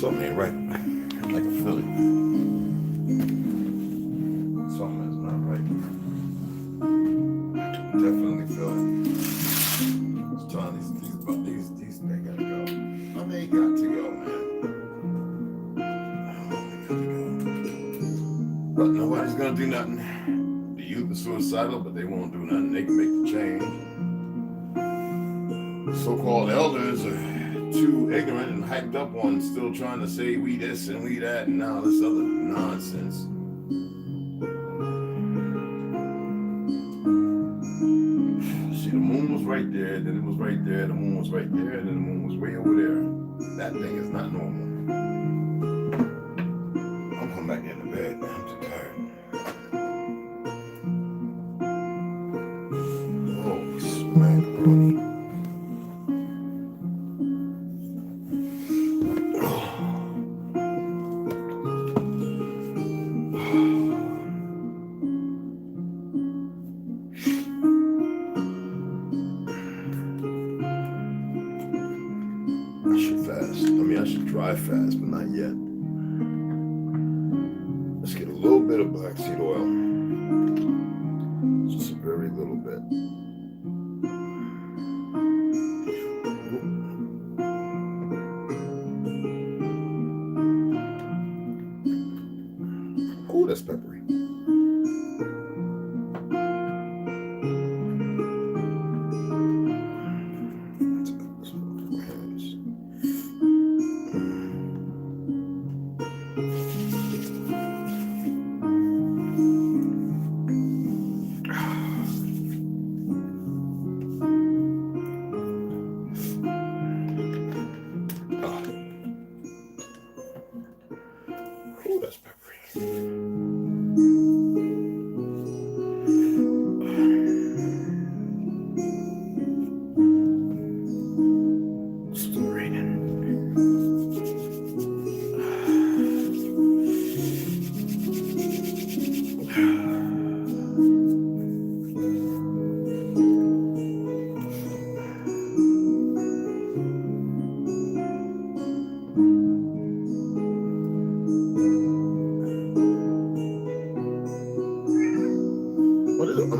Something ain't right. I can feel it. Something is not right. I can definitely feel it. It's telling these they gotta go. Oh, they got to go, man. But nobody's gonna do nothing. The youth are suicidal, but they won't do nothing. They can make the change. The so-called elders are too ignorant and hyped up on still trying to say we this and we that and all this other nonsense. See, the moon was right there, then it was right there, the moon was right there, and then the moon was way over there. That thing is not normal. I'm coming back into bed. I'm too tired. Oh, smack, bro. I should dry fast, but not yet. Let's get a little bit of black seed oil. Just a very little bit. Oh, that's peppery.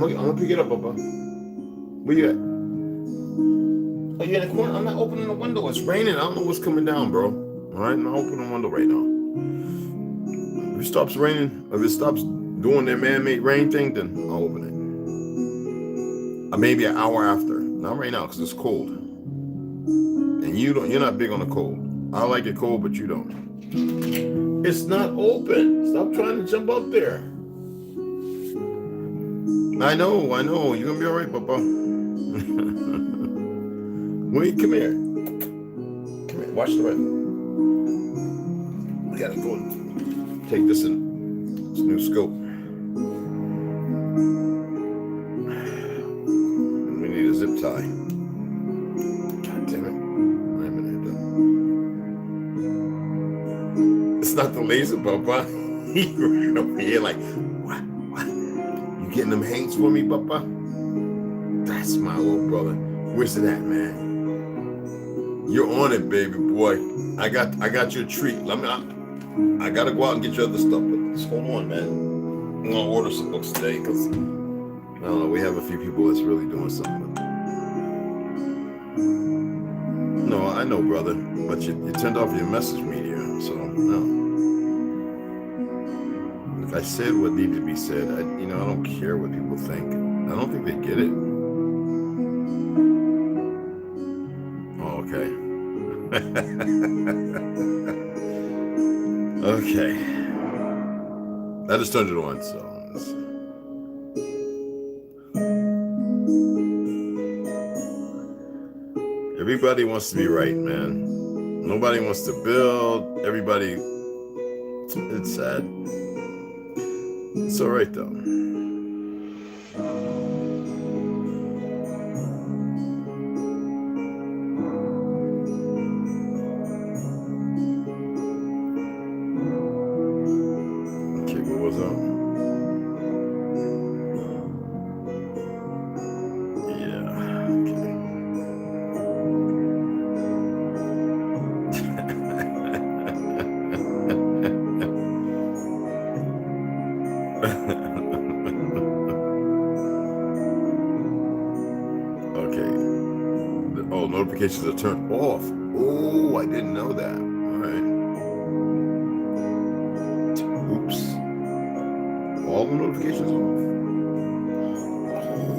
I'm gonna pick it up, Papa. Where you at? Oh, you in the corner? I'm not opening the window. It's raining. I don't know what's coming down, bro. All right, I'm not opening the window right now. If it stops raining, if it stops doing their man-made rain thing, then I'll open it. Maybe an hour after. Not right now, because it's cold. And you're not big on the cold. I like it cold, but you don't. It's not open. Stop trying to jump up there. I know. You're gonna be all right, Papa. Wait, come here. Watch the rest. We gotta go and take this new scope. We need a zip tie. God damn it. Wait a minute. It's not the laser, Papa. He ran over here like, what? You getting them hands for me, Papa? That's my little brother. Where's it at, man? You're on it, baby boy. I got your treat. I gotta go out and get your other stuff, but just hold on, man. I'm gonna order some books today because I don't know. We have a few people that's really doing something. No, I know, brother, but you turned off your message media, so no. Like I said what needed to be said. I don't care what people think. I don't think they get it. Okay. Okay. I just turned it on, so. Everybody wants to be right, man. Nobody wants to build. Everybody. It's sad. It's all right, though. notifications are turned off. Oh, I didn't know that. All right. Oops. All the notifications off.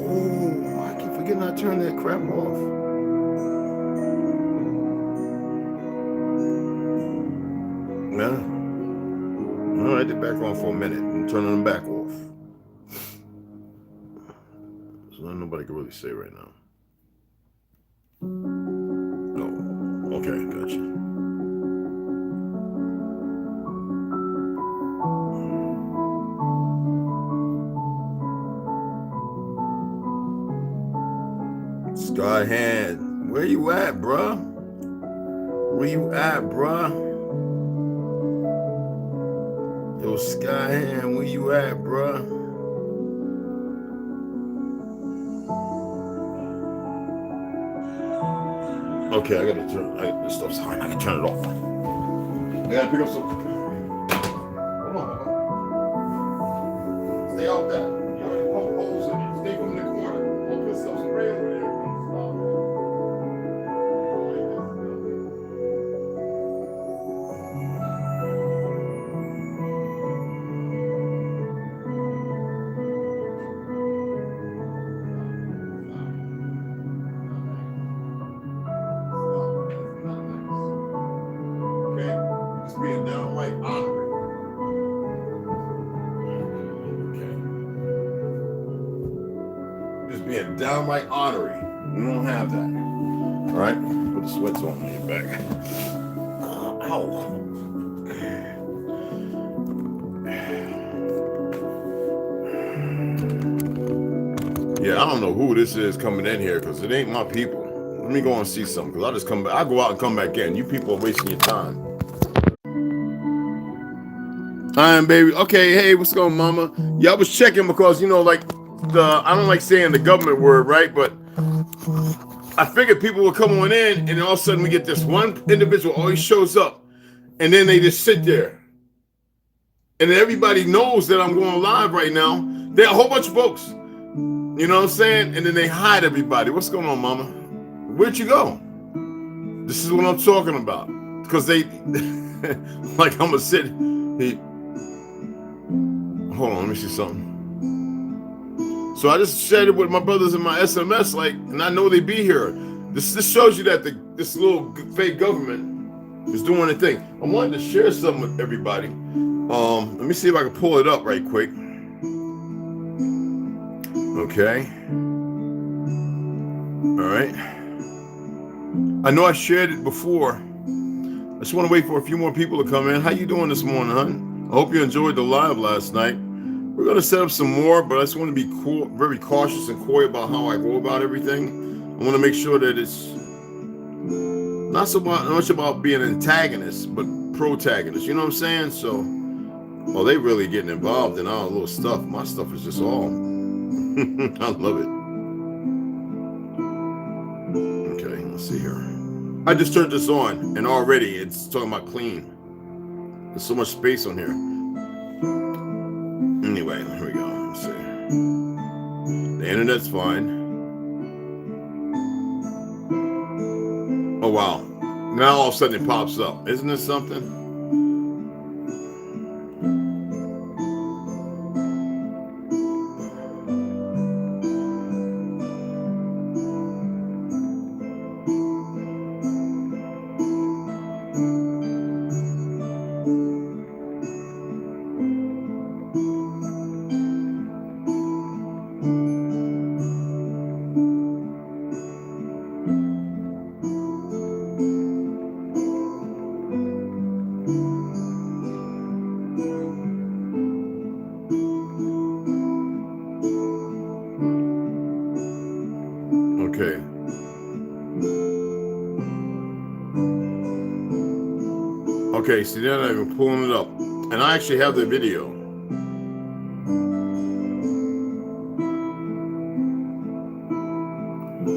Oh, I keep forgetting I turned that crap off. Yeah. All right, they're back on for a minute. I'm turning them back off. So nobody can really say right now. Oh, okay, gotcha. Skyhand, where you at, bruh? Where you at, bruh? Yo, Skyhand, where you at, bruh? Okay, I gotta turn. This stuff's hot. I can turn it off. I gotta pick up some. Hold on. Stay out there. You already pump holes in it. Stay from the corner. I'll put some spray over there. Being downright honorary. Okay. Just being downright honorary. We don't have that. All right. Put the sweats on your back. Ow. Yeah, I don't know who this is coming in here because it ain't my people. Let me go and see something because I just come back. I go out and come back in. You people are wasting your time. I am, baby. Okay, hey, what's going on, mama? Yeah, I was checking because, you know, like, I don't like saying the government word, right? But I figured people would come on in, and then all of a sudden we get this one individual always shows up, and then they just sit there. And then everybody knows that I'm going live right now. There are a whole bunch of folks. You know what I'm saying? And then they hide everybody. What's going on, mama? Where'd you go? This is what I'm talking about. Because they, like, I'm going to sit. Hold on, let me see something. So I just shared it with my brothers in my SMS, like, and I know they be here. This shows you that this little fake government is doing a thing. I wanted to share something with everybody. Let me see if I can pull it up right quick. Okay. All right. I know I shared it before. I just want to wait for a few more people to come in. How you doing this morning, hon? I hope you enjoyed the live last night. We're going to set up some more, but I just want to be very cautious and coy about how I go about everything. I want to make sure that it's not so much about being an antagonist, but protagonist. You know what I'm saying? So, well, they really getting involved in our little stuff. My stuff is just all. I love it. Okay, let's see here. I just turned this on, and already it's talking about clean. There's so much space on here. Anyway, here we go. Let's see. The internet's fine. Oh, wow. Now all of a sudden it pops up. Isn't this something? Okay. Okay, see then I'm pulling it up. And I actually have the video.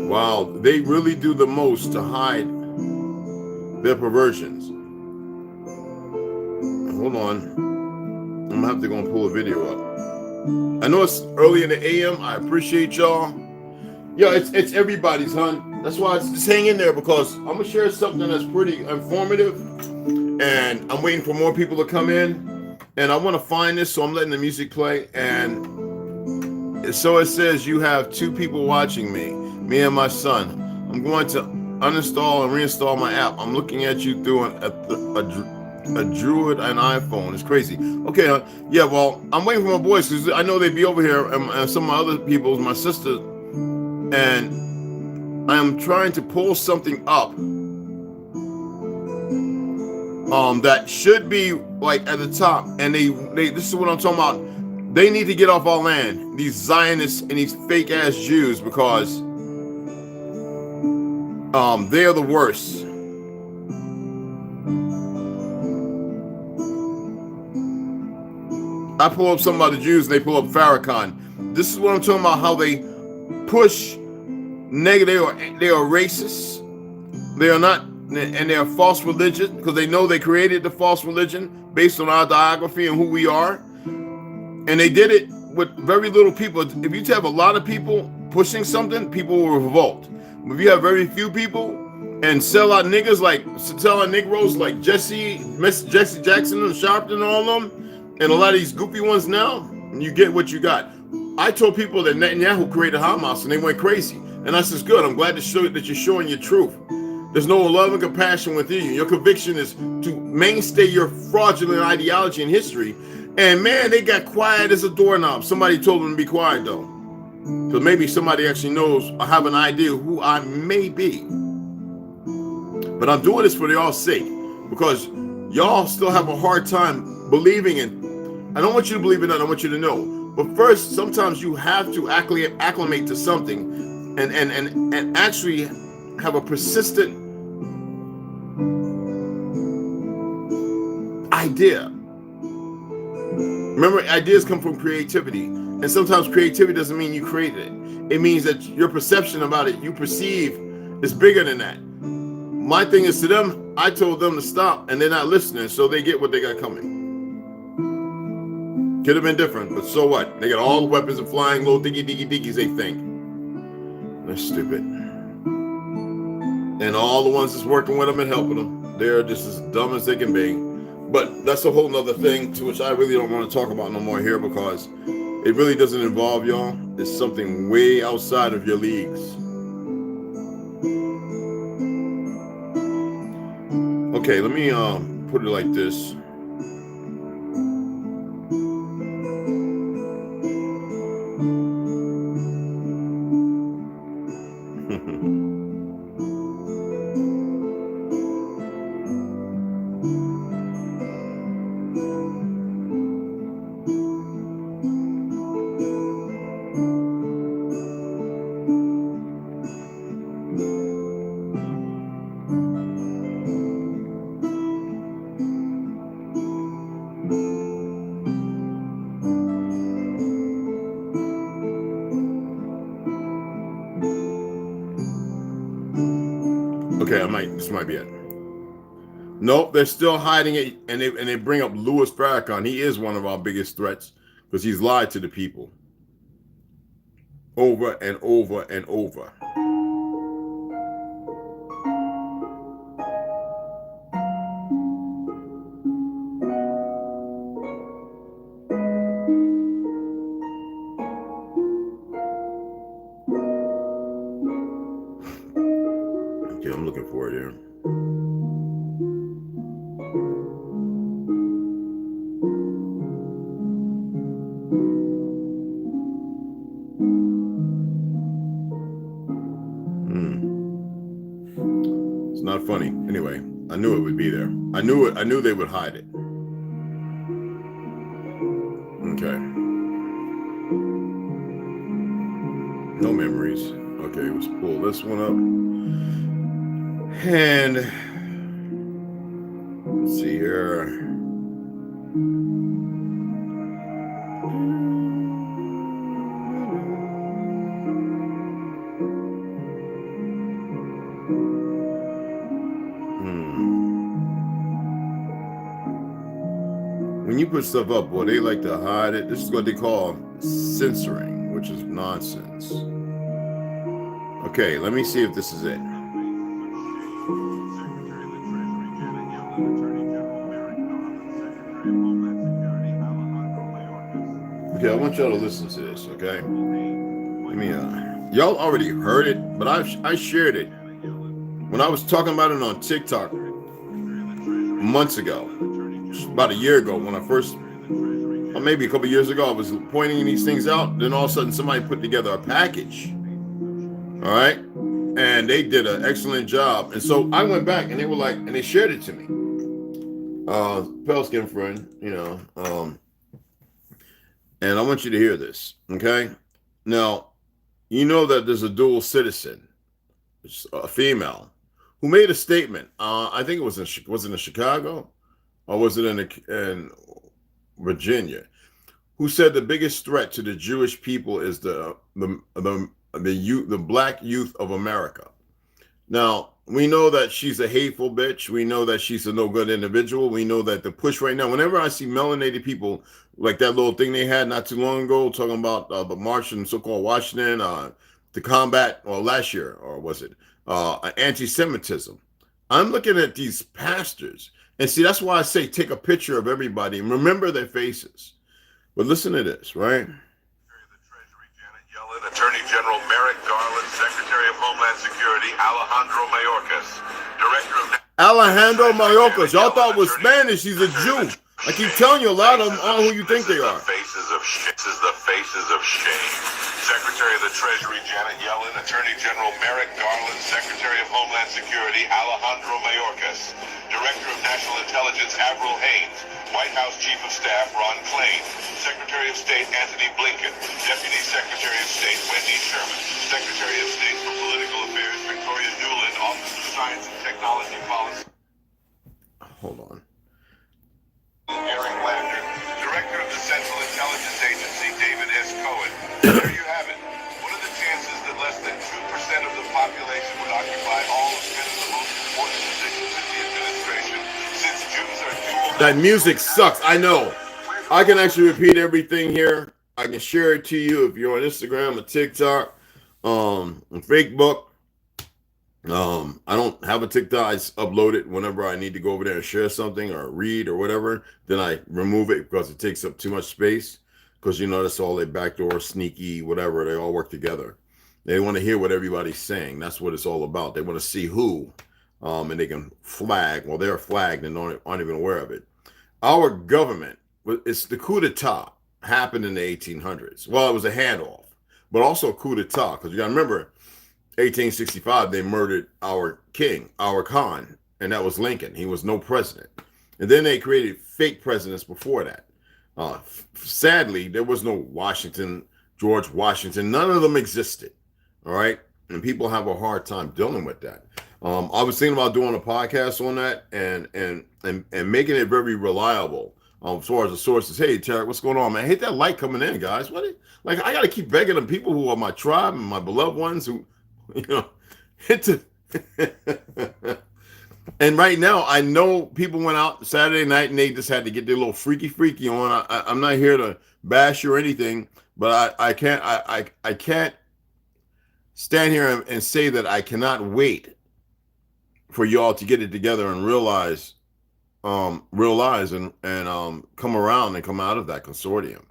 Wow, they really do the most to hide their perversions. Hold on. I'm gonna have to go and pull a video up. I know it's early in the AM. I appreciate y'all. Yo, it's everybody's, hon. That's why just hang in there, because I'm gonna share something that's pretty informative, and I'm waiting for more people to come in, and I want to find this, so I'm letting the music play. And so it says you have 2 people watching me and my son. I'm going to uninstall and reinstall my app. I'm looking at you through a Druid and iPhone. It's crazy. Okay, yeah. Well, I'm waiting for my boys, because I know they'd be over here, and some of my other people, my sister, and I am trying to pull something up that should be like at the top, and they this is what I'm talking about. They need to get off our land, these Zionists and these fake ass Jews, because they are the worst. I pull up some of the Jews, and they pull up Farrakhan. This is what I'm talking about, how they push negative. They are racist. They are not, and they are false religion, because they know they created the false religion based on our biography and who we are. And they did it with very little people. If you have a lot of people pushing something, people will revolt. If you have very few people and sell out niggas, like sell out Negroes like Jesse Jackson and Sharpton and all of them, and a lot of these goofy ones now, you get what you got. I told people that Netanyahu created Hamas, and they went crazy. And I said, good, I'm glad to show that you're showing your truth. There's no love and compassion within you. Your conviction is to mainstay your fraudulent ideology and history. And man, they got quiet as a doorknob. Somebody told them to be quiet, though. So maybe somebody actually knows or have an idea who I may be. But I'm doing this for y'all's sake, because y'all still have a hard time believing in. I don't want you to believe in that. I want you to know. But first, sometimes you have to acclimate to something and actually have a persistent idea. Remember, ideas come from creativity. And sometimes creativity doesn't mean you created it. It means that your perception about it, you perceive, is bigger than that. My thing is, to them, I told them to stop, and they're not listening, so they get what they got coming. Could have been different, but so what? They got all the weapons and flying little diggy-diggy-diggies, they think. They're stupid. And all the ones that's working with them and helping them, they're just as dumb as they can be. But that's a whole nother thing, to which I really don't want to talk about no more here, because it really doesn't involve y'all. It's something way outside of your leagues. Okay, let me put it like this. Okay, this might be it. Nope, they're still hiding it, and they bring up Louis Farrakhan. He is one of our biggest threats, because he's lied to the people over and over and over. Okay, I'm looking for it here. It's not funny. Anyway, I knew it would be there. I knew they would hide it. Okay. No memories. Okay, let's pull this one up. And let's see here. When you put stuff up, boy, they like to hide it. This is what they call censoring, which is nonsense. Okay, let me see if this is it. Okay, I want y'all to listen to this, okay? Let me, y'all already heard it, but I shared it when I was talking about it on TikTok months ago, about a year ago, when I first, or maybe a couple years ago, I was pointing these things out. Then all of a sudden, somebody put together a package, all right? And they did an excellent job. And so I went back and they were like, and they shared it to me. Pale skin friend, you know, and I want you to hear this, okay? Now, you know that there's a dual citizen, a female, who made a statement. I think it was in Chicago, or was it in Virginia? Who said the biggest threat to the Jewish people is the black youth of America. Now, we know that she's a hateful bitch. We know that she's a no good individual. We know that the push right now, whenever I see melanated people, like that little thing they had not too long ago, talking about the march in so-called Washington to combat, or last year, or was it, anti-Semitism. I'm looking at these pastors, and see, that's why I say take a picture of everybody and remember their faces. But listen to this, right? Attorney General Merrick Garland, Secretary of Homeland Security Alejandro Mayorkas, Director of Alejandro Mayorkas. Y'all thought it was Spanish. He's a Jew. I keep telling you, a lot of them are who you think they are. This is the faces of shame. Secretary of the Treasury Janet Yellen, Attorney General Merrick Garland, Secretary of Homeland Security Alejandro Mayorkas, Director of National Intelligence Avril Haines, White House Chief of Staff Ron Klain, Secretary of State Anthony Blinken, Deputy Secretary of State Wendy Sherman, Secretary of State for Political Affairs Victoria Nuland, Office of Science and Technology Policy. Hold on. Eric Lander, Director of the Central Intelligence Agency David S. Cohen. There you have it. What are the chances that less than 2% of the population would occupy all of the most important positions in the administration, since Jews are dual... That music sucks. I know. I can actually repeat everything here. I can share it to you if you're on Instagram or TikTok, on Facebook. I don't have a TikTok. I just upload it whenever I need to go over there and share something or read or whatever. Then I remove it because it takes up too much space. Because, you know, that's all they backdoor, sneaky, whatever. They all work together. They want to hear what everybody's saying. That's what it's all about. They want to see who, and they can flag. Well, they're flagged and aren't even aware of it. Our government, it's the coup d'etat, happened in the 1800s. Well, it was a handoff, but also a coup d'etat. Because you got to remember, 1865, they murdered our king, our Khan, and that was Lincoln. He was no president. And then they created fake presidents before that. Sadly, there was no George Washington. None of them existed. All right. And people have a hard time dealing with that. I was thinking about doing a podcast on that and making it very reliable. As far as the sources. Hey, Tarek, what's going on, man? Hit that like coming in, guys. Like, I got to keep begging the people who are my tribe and my beloved ones who, you know, hit the... And right now, I know people went out Saturday night and they just had to get their little freaky on. I'm not here to bash you or anything, but I can't stand here and say that I cannot wait for y'all to get it together and realize and come around and come out of that consortium.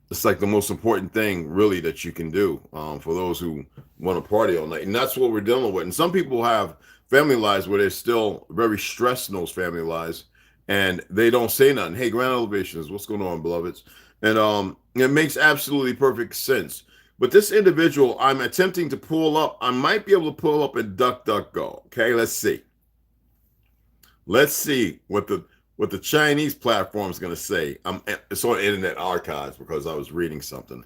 It's like the most important thing really that you can do for those who want to party all night. And that's what we're dealing with. And some people have family lives where they're still very stressed in those family lives and they don't say nothing. Hey, Grand Elevations, what's going on, beloveds? And it makes absolutely perfect sense. But this individual I'm attempting to pull up, I might be able to pull up in DuckDuckGo. Okay, let's see. Let's see what the Chinese platform is going to say. It's on Internet Archives because I was reading something.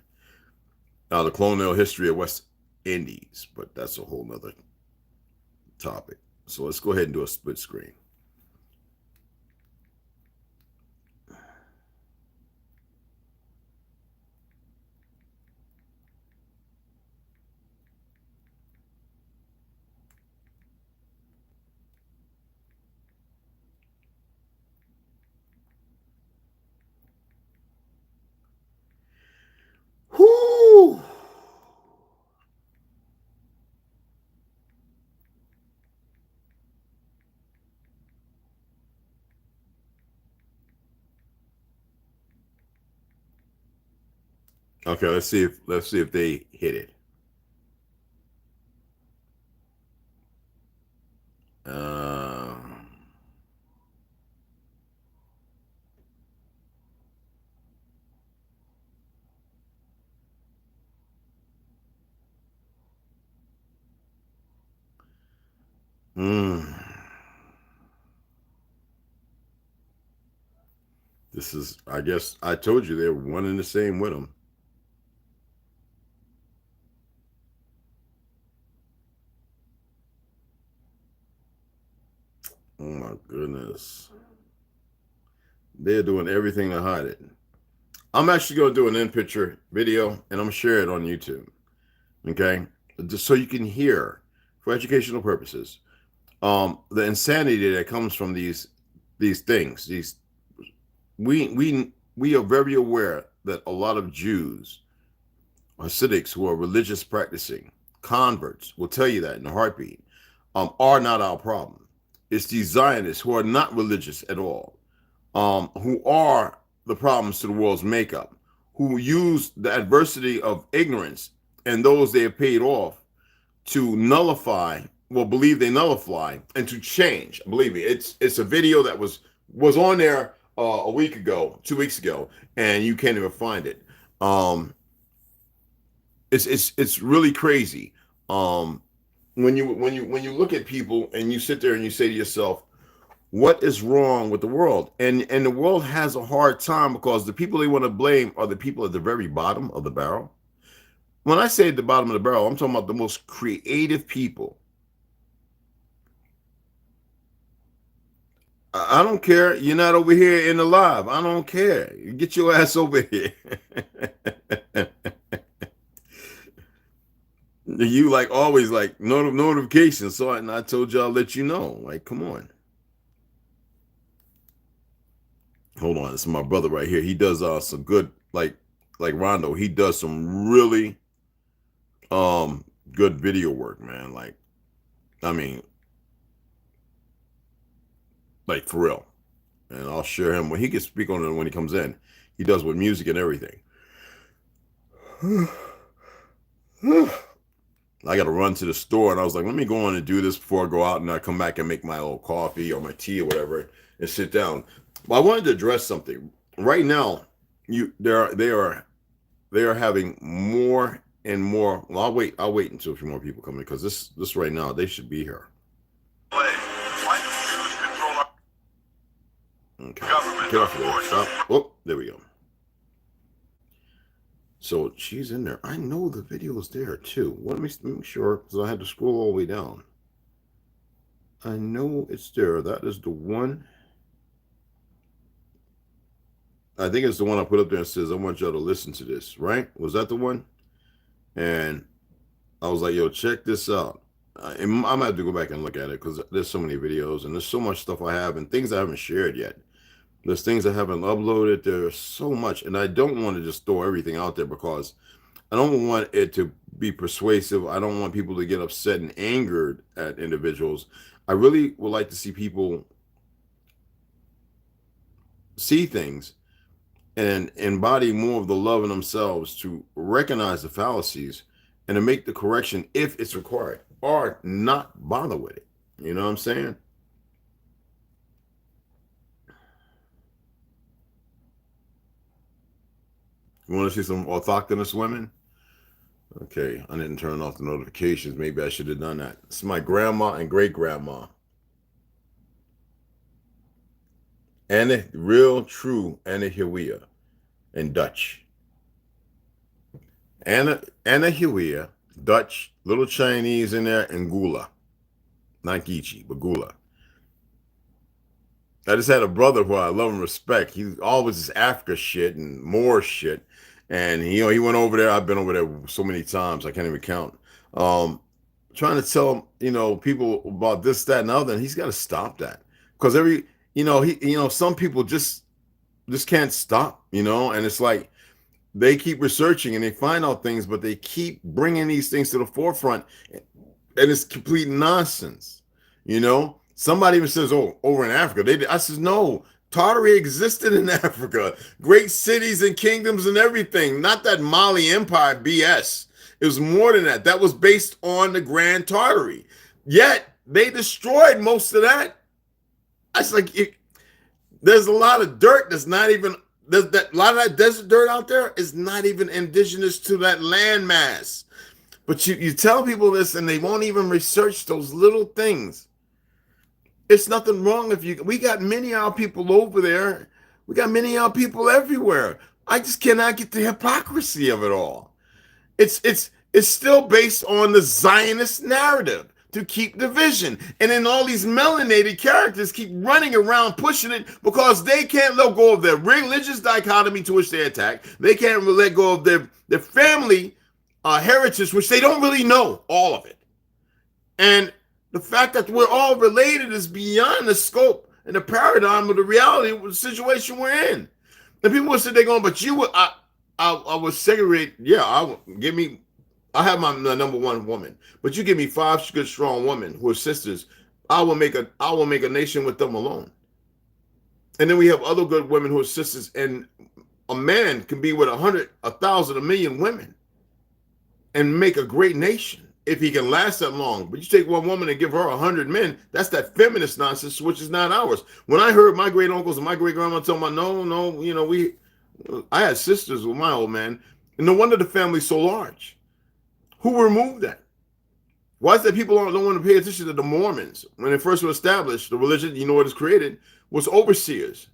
The colonial history of West Indies, but that's a whole nother topic. So let's go ahead and do a split screen. Whoo! Okay, let's see if they hit it. Uh, hmm. This is, I guess, I told you they're one and the same with them. Oh my goodness. They're doing everything to hide it. I'm actually going to do an in-picture video and I'm going to share it on YouTube. Okay? Just so you can hear, for educational purposes, the insanity that comes from these things. We are very aware that a lot of Jews, Hasidics who are religious practicing, converts will tell you that in a heartbeat, are not our problem. It's these Zionists who are not religious at all, who are the problems to the world's makeup, who use the adversity of ignorance and those they have paid off to nullify, well, believe they nullify, and to change. Believe me, it's a video that was on there a week ago, 2 weeks ago, and you can't even find it. It's really crazy. When you look at people and you sit there and you say to yourself, what is wrong with the world? And the world has a hard time because the people they want to blame are the people at the very bottom of the barrel. When I say at the bottom of the barrel, I'm talking about the most creative people. I don't care. You're not over here in the live. I don't care. Get your ass over here. You like always like notifications. So I told you I'll let you know. Like, come on. Hold on. This is my brother right here. He does some good, like Rondo. He does some really good video work, man. Like, I mean, like for real. And I'll share him when he can speak on it when he comes in. He does with music and everything. I got to run to the store, and I was like, let me go on and do this before I go out, and I come back and make my old coffee or my tea or whatever, and sit down. But I wanted to address something. Right now, they are having more and more. Well, I'll wait until a few more people come in because this right now they should be here. Okay. Get off of there. Stop. Oh, there we go. So she's in there. I know the video is there too. Let me make sure because I had to scroll all the way down. I know it's there. That is the one. I think it's the one I put up there and says, I want y'all to listen to this, right? Was that the one? And I was like, yo, check this out. I'm going to have to go back and look at it because there's so many videos and there's so much stuff I have and things I haven't shared yet. There's things I haven't uploaded. There's so much. And I don't want to just throw everything out there because I don't want it to be persuasive. I don't want people to get upset and angered at individuals. I really would like to see people see things and embody more of the love in themselves to recognize the fallacies and to make the correction if it's required or not bother with it. You know what I'm saying? You want to see some orthogonous women? Okay, I didn't turn off the notifications. Maybe I should have done that. It's my grandma and great grandma. Anna, real, true Anna Huia in Dutch. Anna Huia, Dutch, little Chinese in there, and Gula. Not Geechee, but Gula. I just had a brother who I love and respect. He always is Africa shit and more shit. And he went over there. I've been over there so many times I can't even count. Trying to tell people about this, that, and the other, and he's got to stop that because some people just can't stop, and it's like they keep researching and they find out things, but they keep bringing these things to the forefront, and it's complete nonsense. Somebody even says, "Oh, over in Africa, I says no." Tartary existed in Africa. Great cities and kingdoms and everything. Not that Mali Empire BS. It was more than that. That was based on the Grand Tartary. Yet, they destroyed most of that. It's like, there's a lot of dirt that's not even, a lot of that desert dirt out there is not even indigenous to that landmass. But you tell people this and they won't even research those little things. It's nothing wrong if we got many of our people over there. We got many of our people everywhere. I just cannot get the hypocrisy of it all. It's still based on the Zionist narrative to keep division. And then all these melanated characters keep running around pushing it because they can't let go of their religious dichotomy to which they attack. They can't let go of their family heritage, which they don't really know all of it. And the fact that we're all related is beyond the scope and the paradigm of the reality of the situation we're in. And people will sit there going, but I would segregate. Yeah, I have my number one woman, but you give me 5 good, strong women who are sisters. I will make a nation with them alone. And then we have other good women who are sisters, and a man can be with 100, 1,000, 1,000,000 women and make a great nation if he can last that long. But you take one woman and give her 100 men, that's that feminist nonsense, which is not ours. When I heard my great uncles and my great grandma tell me, no, I had sisters with my old man, and no wonder the family's so large. Who removed that? Why is that people don't want to pay attention to the Mormons? When they first were established, the religion, you know what is created, was overseers.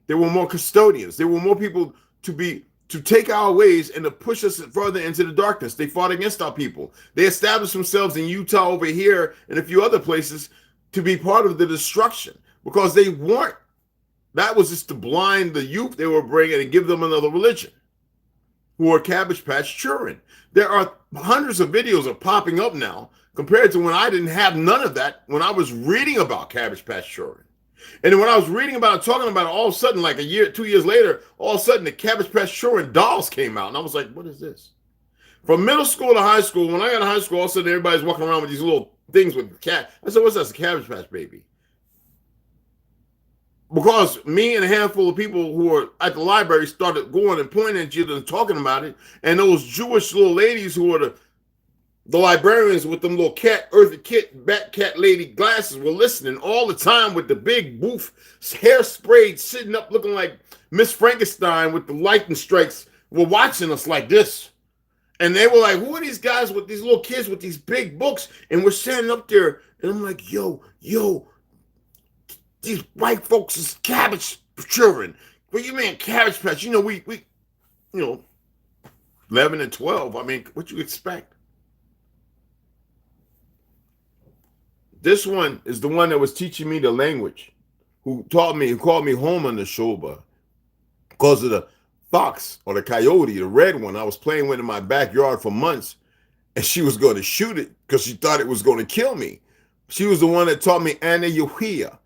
There were more custodians. There were more people to take our ways and to push us further into the darkness. They fought against our people. They established themselves in Utah over here and a few other places to be part of the destruction because they weren't. That was just to blind the youth they were bringing and give them another religion, who are Cabbage Patch children. There are hundreds of videos are popping up now compared to when I didn't have none of that when I was reading about Cabbage Patch children. And then when I was reading about it, talking about it, all of a sudden, like a year, 2 years later, all of a sudden the Cabbage Patch children dolls came out. And I was like, what is this? From middle school to high school, when I got to high school, all of a sudden everybody's walking around with these little things with cat. I said, what's that? It's a Cabbage Patch baby. Because me and a handful of people who were at the library started going and pointing at you and talking about it. And those Jewish little ladies who were the librarians with them little Eartha Kitt, bat cat lady glasses were listening all the time with the big boof, hair sprayed, sitting up looking like Miss Frankenstein with the lightning strikes, were watching us like this. And they were like, who are these guys with these little kids with these big books? And we're standing up there, and I'm like, yo, these white folks is cabbage children. What do you mean Cabbage Patch? You know, we 11 and 12. I mean, what you expect? This one is the one that was teaching me the language, who called me home on the shoulder because of the fox or the coyote, the red one I was playing with in my backyard for months, and she was going to shoot it because she thought it was going to kill me. She was the one that taught me Anna Yuhia.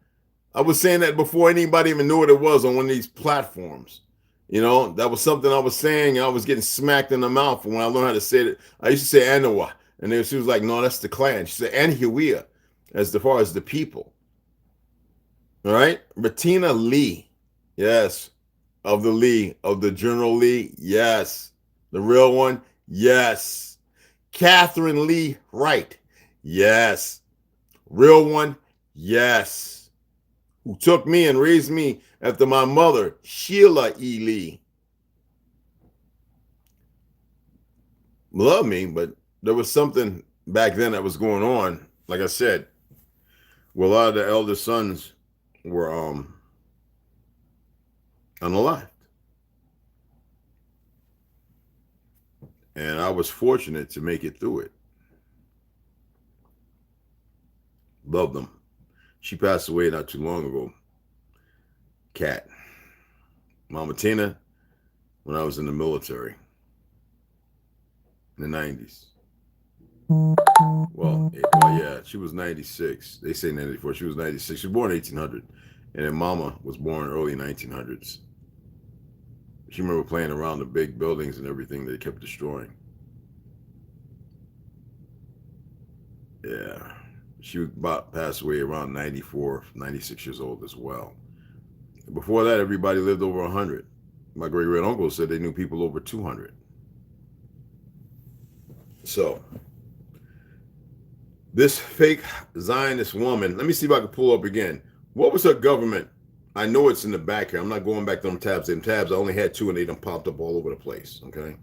I was saying that before anybody even knew what it was on one of these platforms. You know, that was something I was saying, and I was getting smacked in the mouth when I learned how to say it. I used to say Anawa, and then she was like, no, that's the clan. She said Anhuia, as far as the people. All right? Bettina Lee, yes, of the General Lee, yes. The real one, yes. Catherine Lee Wright, yes. Real one, yes. Who took me and raised me after my mother, Sheila E. Lee. Love me, but there was something back then that was going on, like I said, where a lot of the elder sons were unalived. And I was fortunate to make it through it. Love them. She passed away not too long ago. Cat. Mama Tina, when I was in the military in the 90s. Well, yeah, she was 96. They say 94. She was 96. She was born in 1800. And then Mama was born early 1900s. She remember playing around the big buildings and everything they kept destroying. Yeah. She passed away around 94, 96 years old as well. Before that, everybody lived over 100. My great uncle said they knew people over 200. So, this fake Zionist woman, let me see if I can pull up again. What was her government? I know it's in the back here. I'm not going back to them tabs. Them tabs, I only had two and they done popped up all over the place. Okay.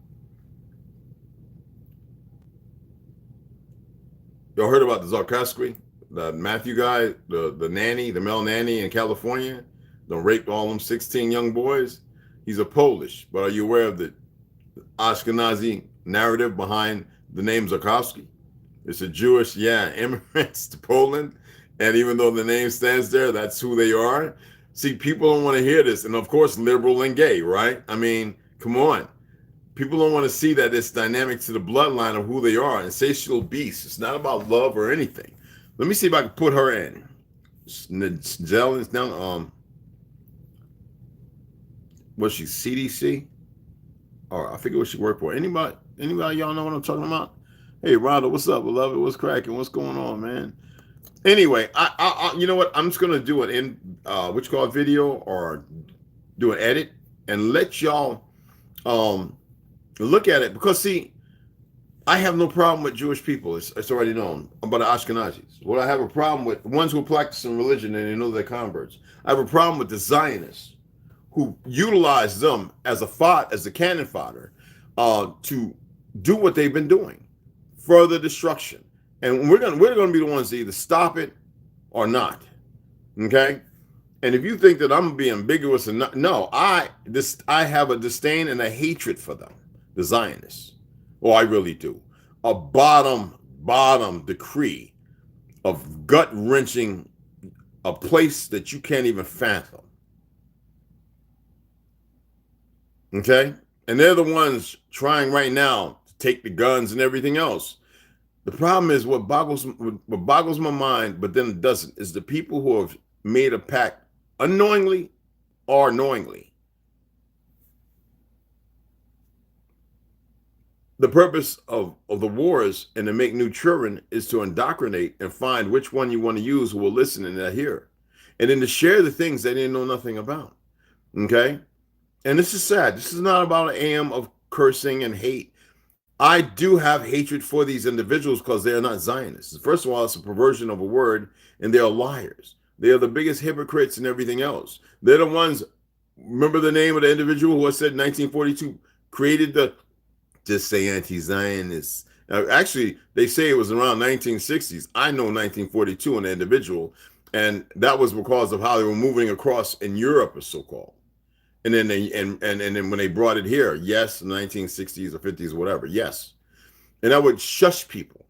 Y'all heard about the Zarkowski, the Matthew guy, the nanny, the male nanny in California, that raped all them 16 young boys? He's a Polish, but are you aware of the Ashkenazi narrative behind the name Zarkowski? It's a Jewish, immigrants to Poland, and even though the name stands there, that's who they are. See, people don't want to hear this, and of course, liberal and gay, right? I mean, come on. People don't want to see that it's dynamic to the bloodline of who they are, insatiable beasts. It's not about love or anything. Let me see if I can put her in. Jill is down. Was she CDC? Or I forget what she worked for. Anybody y'all know what I'm talking about? Hey, Rhonda, what's up, beloved? What's cracking? What's going on, man? Anyway, I you know what? I'm just gonna do it video or do an edit and let y'all look at it, because see, I have no problem with Jewish people. It's already known about the Ashkenazis. What I have a problem with, the ones who are practicing religion and they know they're converts. I have a problem with the Zionists who utilize them as a cannon fodder to do what they've been doing, further destruction. And we're gonna be the ones to either stop it or not. Okay? And if you think that I'm being ambiguous and not, no, I have a disdain and a hatred for them, the Zionists. Oh, I really do. A bottom decree of gut-wrenching, a place that you can't even fathom. Okay? And they're the ones trying right now to take the guns and everything else. The problem is what boggles my mind, but then it doesn't, is the people who have made a pact unknowingly or knowingly. The purpose of the wars and to make new children is to indoctrinate and find which one you want to use who will listen and adhere. And then to share the things they didn't know nothing about. Okay? And this is sad. This is not about an AM of cursing and hate. I do have hatred for these individuals because they are not Zionists. First of all, it's a perversion of a word, and they are liars. They are the biggest hypocrites and everything else. They're the ones, remember the name of the individual who said in 1942 created the, just say anti-Zionists. Actually, they say it was around 1960s. I know 1942 an individual, and that was because of how they were moving across in Europe, as so-called. And then then when they brought it here, yes, 1960s or 50s, whatever, yes. And that would shush people.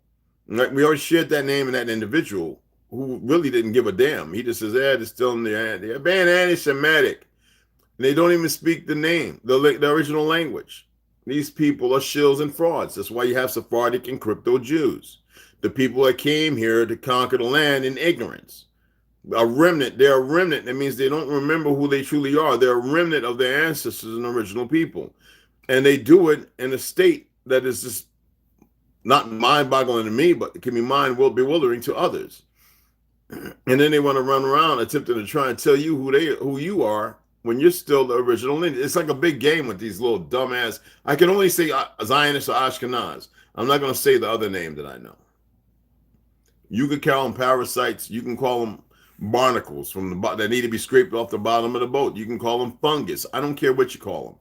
Like, we always shared that name and that individual who really didn't give a damn. He just says, they're still in they're being anti-Semitic. And they don't even speak the name, the original language. These people are shills and frauds. That's why you have Sephardic and crypto Jews. The people that came here to conquer the land in ignorance. A remnant, they're a remnant. That means they don't remember who they truly are. They're a remnant of their ancestors and original people. And they do it in a state that is just not mind-boggling to me, but it can be mind-bewildering to others. And then they want to run around attempting to try and tell you who you are when you're still the original. It's like a big game with these little dumbass. I can only say Zionist or Ashkenaz. I'm not going to say the other name that I know. You could call them parasites. You can call them barnacles from the that need to be scraped off the bottom of the boat. You can call them fungus. I don't care what you call them.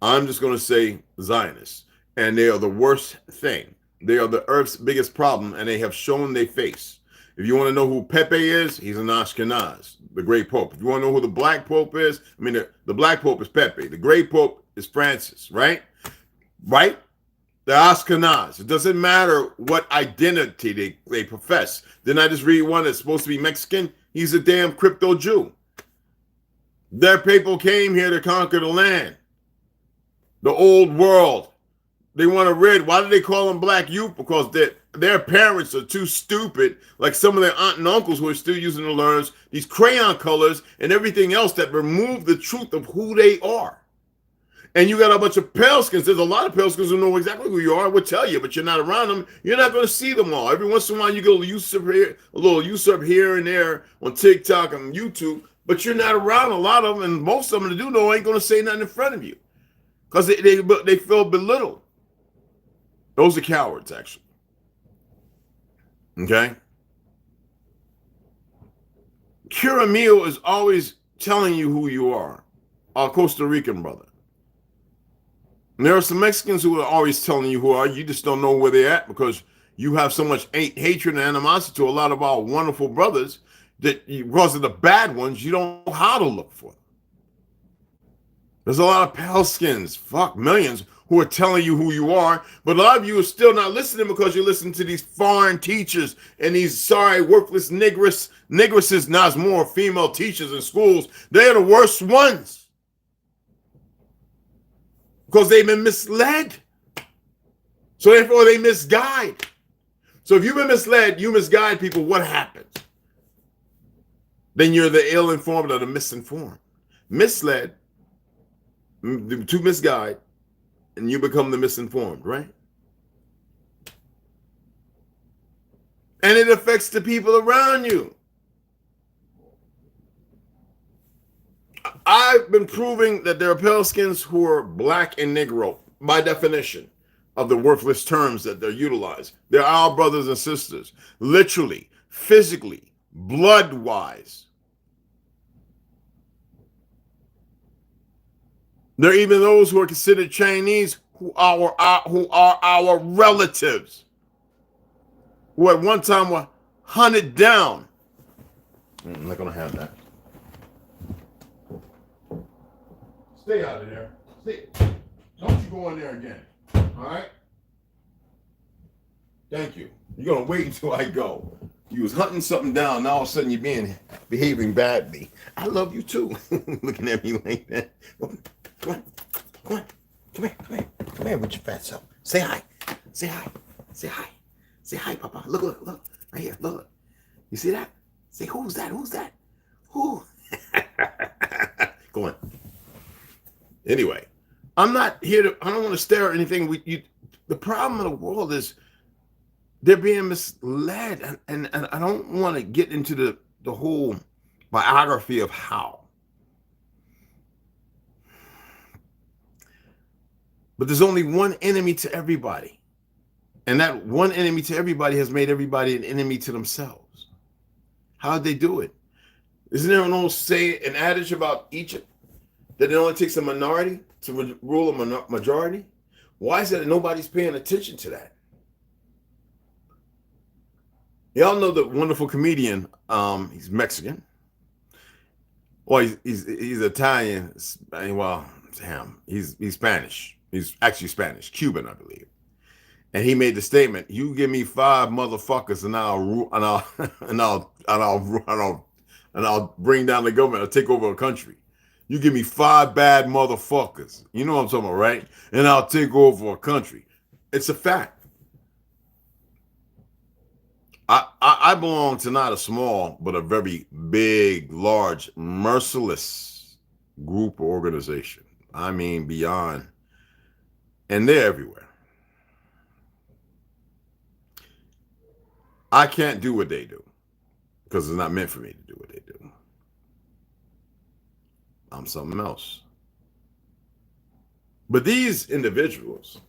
I'm just going to say Zionists, and they are the worst thing. They are the earth's biggest problem, and they have shown their face. If you want to know who Pepe is, he's an Ashkenaz, the great pope. If you want to know who the black pope is, I mean, the black pope is Pepe. The great pope is Francis, right? Right? They're Ashkenaz. It doesn't matter what identity they profess. Didn't I just read one that's supposed to be Mexican? He's a damn crypto Jew. Their people came here to conquer the land. The old world. They want to rid. Why do they call them black youth? Because their parents are too stupid, like some of their aunt and uncles who are still using the learns, these crayon colors and everything else that remove the truth of who they are. And you got a bunch of pale skins. There's a lot of pale skins who know exactly who you are. I would tell you, but you're not around them. You're not going to see them all. Every once in a while, you get a little usurp here and there on TikTok and YouTube. But you're not around a lot of them, and most of them that do know ain't going to say nothing in front of you because they feel belittled. Those are cowards, actually. Okay? Kiramil is always telling you who you are, our Costa Rican brother. And there are some Mexicans who are always telling you who are. You just don't know where they're at because you have so much hatred and animosity to a lot of our wonderful brothers that because of the bad ones, you don't know how to look for them. There's a lot of pale skins, millions, who are telling you who you are, but a lot of you are still not listening because you're listening to these foreign teachers and these worthless negresses, not more female teachers in schools. They're the worst ones because they've been misled. So therefore they misguide. So if you've been misled, you misguide people, what happens? Then you're the ill-informed or the misinformed. Misled, to misguide, and you become the misinformed, right? And it affects the people around you. I've been proving that there are pale skins who are black and Negro, by definition of the worthless terms that they're utilized. They're our brothers and sisters, literally, physically, blood-wise. There are even those who are considered Chinese who are our relatives, who at one time were hunted down. I'm not going to have that. Stay out of there. Don't you go in there again. All right? Thank you. You're going to wait until I go. You was hunting something down. Now all of a sudden you're behaving badly. I love you too. Looking at me like that. Come here with your fat self. Say hi. Say hi. Say hi. Say hi, Papa. Look. Right here. Look. You see that? Say, who's that? Who? Go on. Anyway, I'm not here to, I don't want to stare at anything. The problem of the world is they're being misled. And I don't want to get into the whole biography of how. But there's only one enemy to everybody. And that one enemy to everybody has made everybody an enemy to themselves. How'd they do it? Isn't there an old an adage about Egypt that it only takes a minority to rule a majority? Why is it that nobody's paying attention to that? Y'all know the wonderful comedian, he's Mexican. Well, he's Italian. Well, damn, he's Spanish. He's actually Spanish, Cuban, I believe. And he made the statement, "You give me 5 motherfuckers, and I'll bring down the government. I'll take over a country. You give me 5 bad motherfuckers. You know what I'm talking about, right? And I'll take over a country." It's a fact. I belong to not a small, but a very big, large, merciless group or organization. I mean, beyond. And they're everywhere. I can't do what they do because it's not meant for me to do what they do. I'm something else. But these individuals,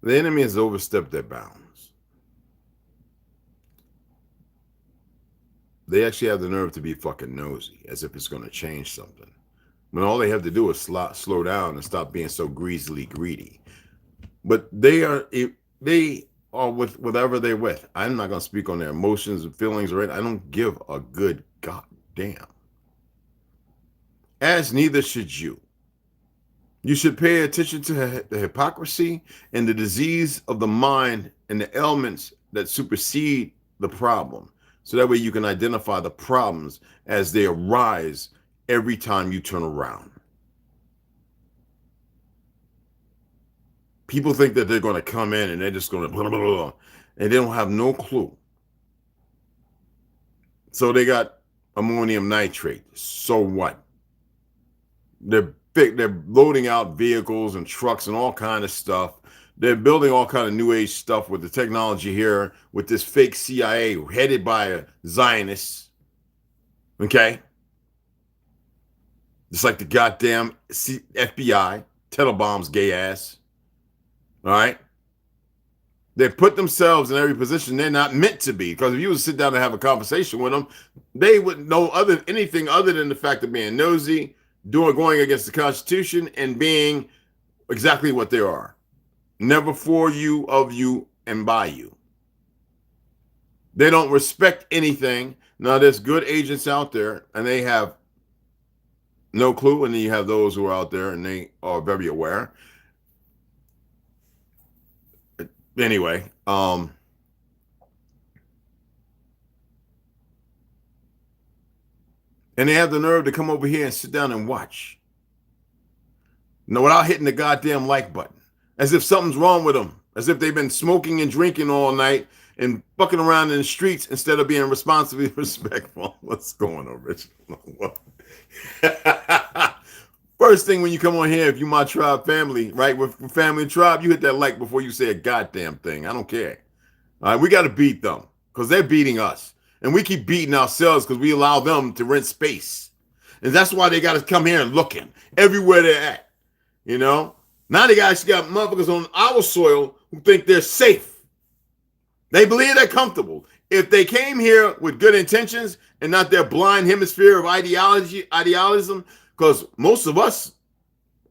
the enemy has overstepped their bounds. They actually have the nerve to be fucking nosy, as if it's going to change something. When all they have to do is slow down and stop being so greasily greedy. But they are with whatever they're with. I'm not going to speak on their emotions and feelings or anything. I don't give a good goddamn. As neither should you. You should pay attention to the hypocrisy and the disease of the mind and the ailments that supersede the problem. So that way you can identify the problems as they arise every time you turn around. People think that they're going to come in and they're just going to blah, blah, blah, and they don't have no clue. So they got ammonium nitrate. So what? They're loading out vehicles and trucks and all kind of stuff. They're building all kind of new age stuff with the technology here with this fake CIA headed by a Zionist. Okay? Just like the goddamn FBI, Tetelbaum's gay ass. All right? They put themselves in every position they're not meant to be. Because if you would sit down and have a conversation with them, they wouldn't know anything other than the fact of being nosy, going against the Constitution, and being exactly what they are. Never for you, of you, and by you. They don't respect anything. Now, there's good agents out there, and they have no clue, and then you have those who are out there, and they are very aware. Anyway, and they have the nerve to come over here and sit down and watch. No, without hitting the goddamn like button. As if something's wrong with them. As if they've been smoking and drinking all night and fucking around in the streets instead of being responsibly respectful. What's going on, Rich? First thing when you come on here, if you my tribe family, right, with family and tribe, you hit that like before you say a goddamn thing. I don't care. All right, we got to beat them because they're beating us. And we keep beating ourselves because we allow them to rent space. And that's why they got to come here and looking everywhere they're at. You know? Now they actually got motherfuckers on our soil who think they're safe. They believe they're comfortable. If they came here with good intentions and not their blind hemisphere of idealism, because most of us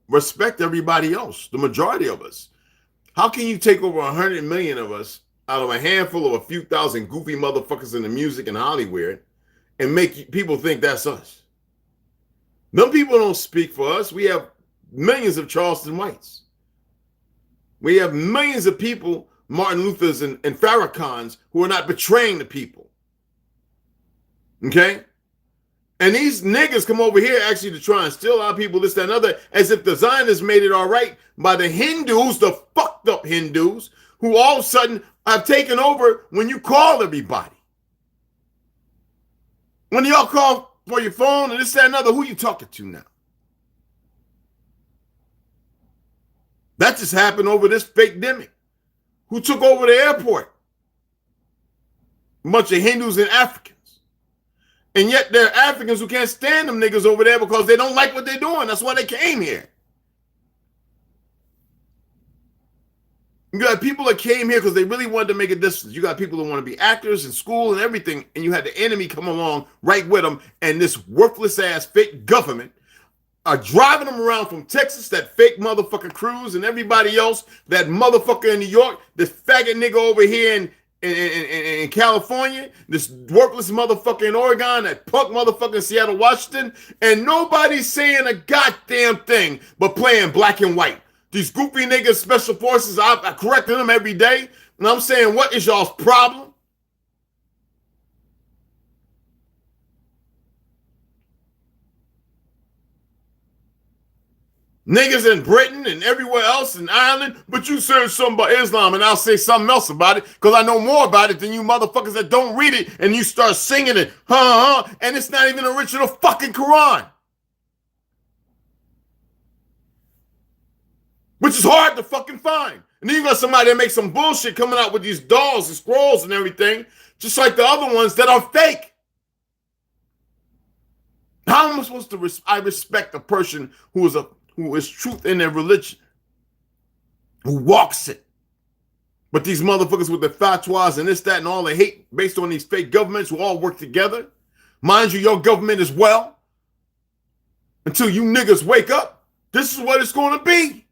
respect everybody else, the majority of us. How can you take over 100 million of us out of a handful of a few thousand goofy motherfuckers in the music and Hollywood and make people think that's us? Them people don't speak for us. We have millions of Charleston Whites. We have millions of people, Martin Luther's and Farrakhan's, who are not betraying the people. Okay? And these niggas come over here actually to try and steal our people, this, that, and other, as if the Zionists made it all right by the Hindus, the fucked up Hindus, who all of a sudden have taken over when you call everybody. When y'all call for your phone and this, that, and other, who you talking to now? That just happened over this fake demic. Who took over the airport? A bunch of Hindus and Africans. And yet there are Africans who can't stand them niggas over there because they don't like what they're doing. That's why they came here. You got people that came here because they really wanted to make a difference. You got people that want to be actors in school and everything, and you had the enemy come along right with them, and this worthless ass fake government are driving them around from Texas, that fake motherfucker Cruz, and everybody else, that motherfucker in New York, this faggot nigga over here in California, this worthless motherfucker in Oregon, that punk motherfucker in Seattle, Washington, and nobody's saying a goddamn thing but playing black and white. These goofy niggas, special forces, I correcting them every day, and I'm saying, what is y'all's problem? Niggas in Britain and everywhere else in Ireland, but you said something about Islam, and I'll say something else about it because I know more about it than you motherfuckers that don't read it, and you start singing it, and it's not even the original fucking Quran. Which is hard to fucking find. And then you got somebody that makes some bullshit coming out with these dolls and scrolls and everything, just like the other ones that are fake. How am I supposed to I respect a person who is truth in their religion, who walks it? But these motherfuckers with the fatwas and this, that, and all the hate based on these fake governments who all work together. Mind you, your government as well. Until you niggas wake up, this is what it's going to be.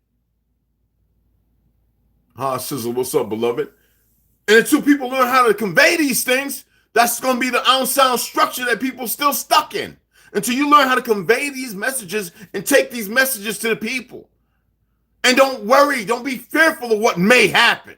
Hi, Sizzle, what's up, beloved? And until people learn how to convey these things, that's going to be the unsound structure that people still stuck in. Until you learn how to convey these messages and take these messages to the people. And don't worry, don't be fearful of what may happen.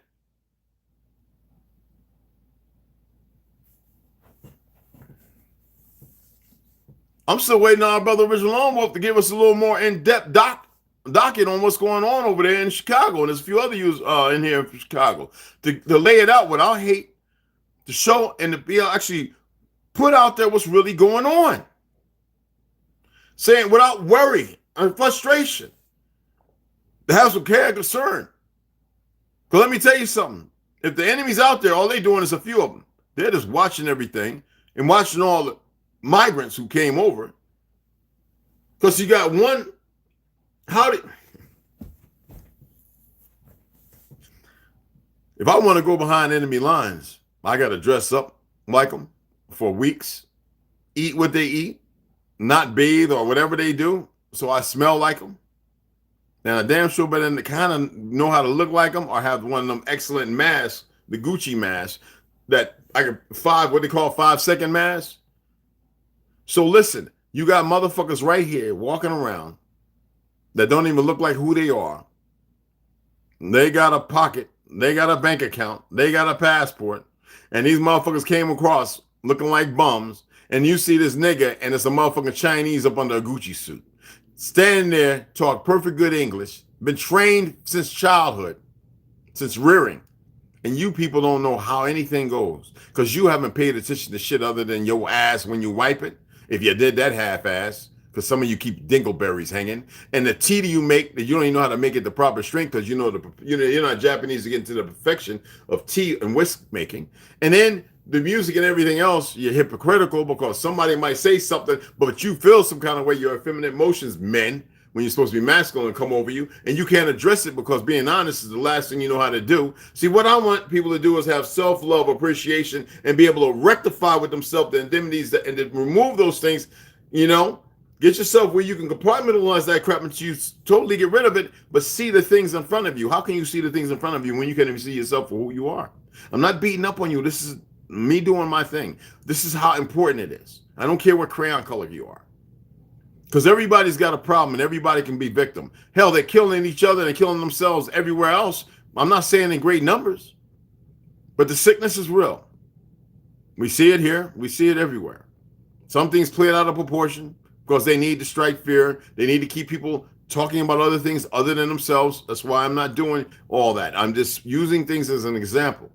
I'm still waiting on our brother Original Lone Wolf to give us a little more in-depth doc docket on what's going on over there in Chicago, and there's a few other yous in here in Chicago to lay it out without hate, to show and to be actually put out there what's really going on. Saying without worry and frustration, to have some care and concern. Because let me tell you something. If the enemy's out there, all they doing is a few of them. They're just watching everything and watching all the migrants who came over. Because you got one, if I want to go behind enemy lines, I got to dress up like them for weeks, eat what they eat, not bathe or whatever they do, so I smell like them. Now, I damn sure better than to kind of know how to look like them or have one of them excellent masks, the Gucci mask, that I can what they call 5-second masks. So listen, you got motherfuckers right here walking around that don't even look like who they are. They got a pocket, they got a bank account, they got a passport, and these motherfuckers came across looking like bums, and you see this nigga and it's a motherfucking Chinese up under a Gucci suit. Standing there, talk perfect good English, been trained since childhood, since rearing. And you people don't know how anything goes because you haven't paid attention to shit other than your ass when you wipe it. If you did that half-ass, because some of you keep dingleberries hanging. And the tea that you make, that you don't even know how to make it the proper strength because you're not Japanese to get into the perfection of tea and whisk making. And then the music and everything else, you're hypocritical because somebody might say something, but you feel some kind of way, your effeminate emotions, men, when you're supposed to be masculine, come over you, and you can't address it because being honest is the last thing you know how to do. See, what I want people to do is have self-love, appreciation, and be able to rectify with themselves the indemnities and to remove those things, get yourself where you can compartmentalize that crap and you totally get rid of it, but see the things in front of you. How can you see the things in front of you when you can't even see yourself for who you are? I'm not beating up on you. This is me doing my thing. This is how important it is. I don't care what crayon color you are. Because everybody's got a problem and everybody can be victim. Hell, they're killing each other and killing themselves everywhere else. I'm not saying in great numbers, but the sickness is real. We see it here. We see it everywhere. Some things played out of proportion because they need to strike fear. They need to keep people talking about other things other than themselves. That's why I'm not doing all that. I'm just using things as an example.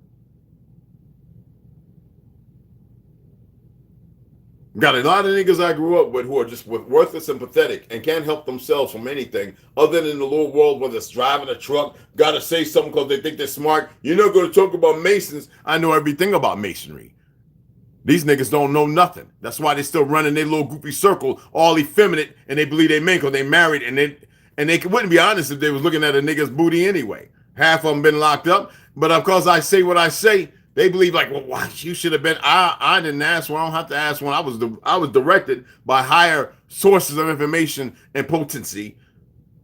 Got a lot of niggas I grew up with who are just worthless and pathetic and can't help themselves from anything other than the little world, whether it's driving a truck, got to say something because they think they're smart. You're not going to talk about Masons. I know everything about Masonry. These niggas don't know nothing. That's why they still running their little goofy circle, all effeminate, and they believe they men because they married, and they wouldn't be honest if they was looking at a nigga's booty anyway. Half of them been locked up, but of course I say what I say. They believe like, well, why you should have been. I didn't ask one. I don't have to ask one. I was directed by higher sources of information and potency,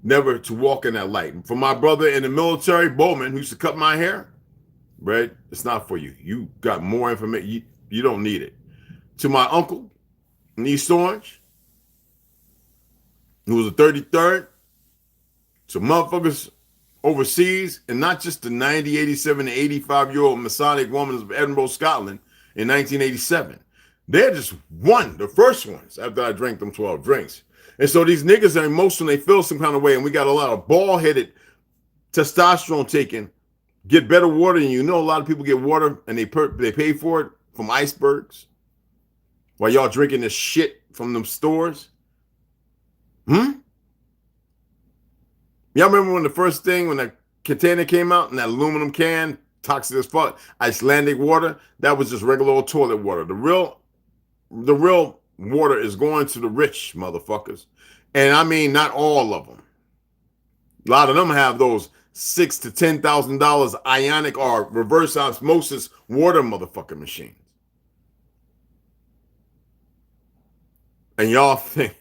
never to walk in that light. For my brother in the military, Bowman, who used to cut my hair, right? It's not for you. You got more information. You don't need it. To my uncle in East Orange, who was a 33rd, to motherfuckers overseas, and not just the 90, 87, and 85-year-old Masonic woman of Edinburgh, Scotland in 1987. They're just the first ones after I drank them 12 drinks. And so these niggas are emotional, they feel some kind of way, and we got a lot of bald-headed testosterone taking, get better water than you. A lot of people get water and they pay for it from icebergs while y'all drinking this shit from them stores. Y'all remember when the container came out and that aluminum can, toxic as fuck, Icelandic water, that was just regular old toilet water. The real water is going to the rich motherfuckers. And I mean, not all of them. A lot of them have those $6,000 to $10,000 ionic or reverse osmosis water motherfucking machines. And y'all think...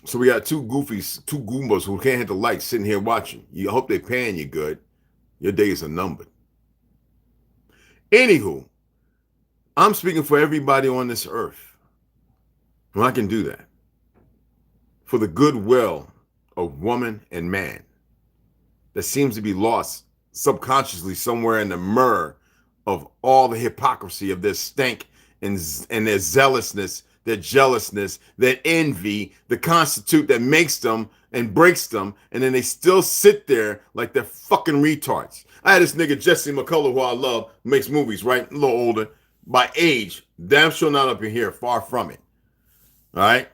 So we got two Goombas who can't hit the lights sitting here watching. You hope they're paying you good. Your days are numbered. Anywho, I'm speaking for everybody on this earth. And I can do that. For the goodwill of woman and man that seems to be lost subconsciously somewhere in the myrrh of all the hypocrisy of their stank and their zealousness, their jealousness, their envy, the constitute that makes them and breaks them, and then they still sit there like they're fucking retards. I had this nigga Jesse McCullough, who I love, who makes movies, right? A little older by age, damn sure not up in here, far from it. All right.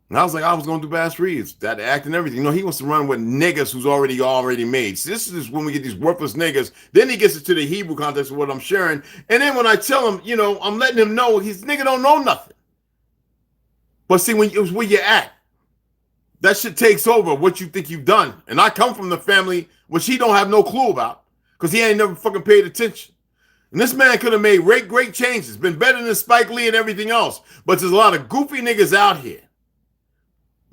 And I was like, I was going to do Bass Reeves, that act and everything. You know, he wants to run with niggas who's already made. So this is when we get these worthless niggas. Then he gets into the Hebrew context of what I'm sharing. And then when I tell him, you know, I'm letting him know his nigga don't know nothing. But see, when it was where you at, that shit takes over what you think you've done. And I come from the family which he don't have no clue about because he ain't never fucking paid attention. And this man could have made great changes, been better than Spike Lee and everything else. But there's a lot of goofy niggas out here.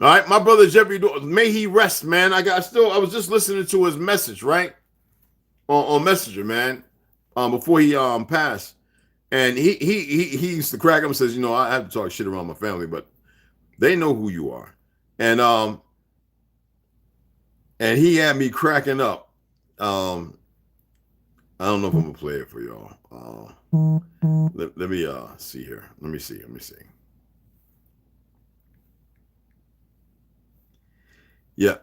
All right, my brother Jeffrey, may he rest, man. I was just listening to his message, right? On Messenger, man, before he passed. And he used to crack up and says, you know, I have to talk shit around my family, but they know who you are. And he had me cracking up. I don't know if I'm gonna play it for y'all. Let me see here. Let me see. Yeah,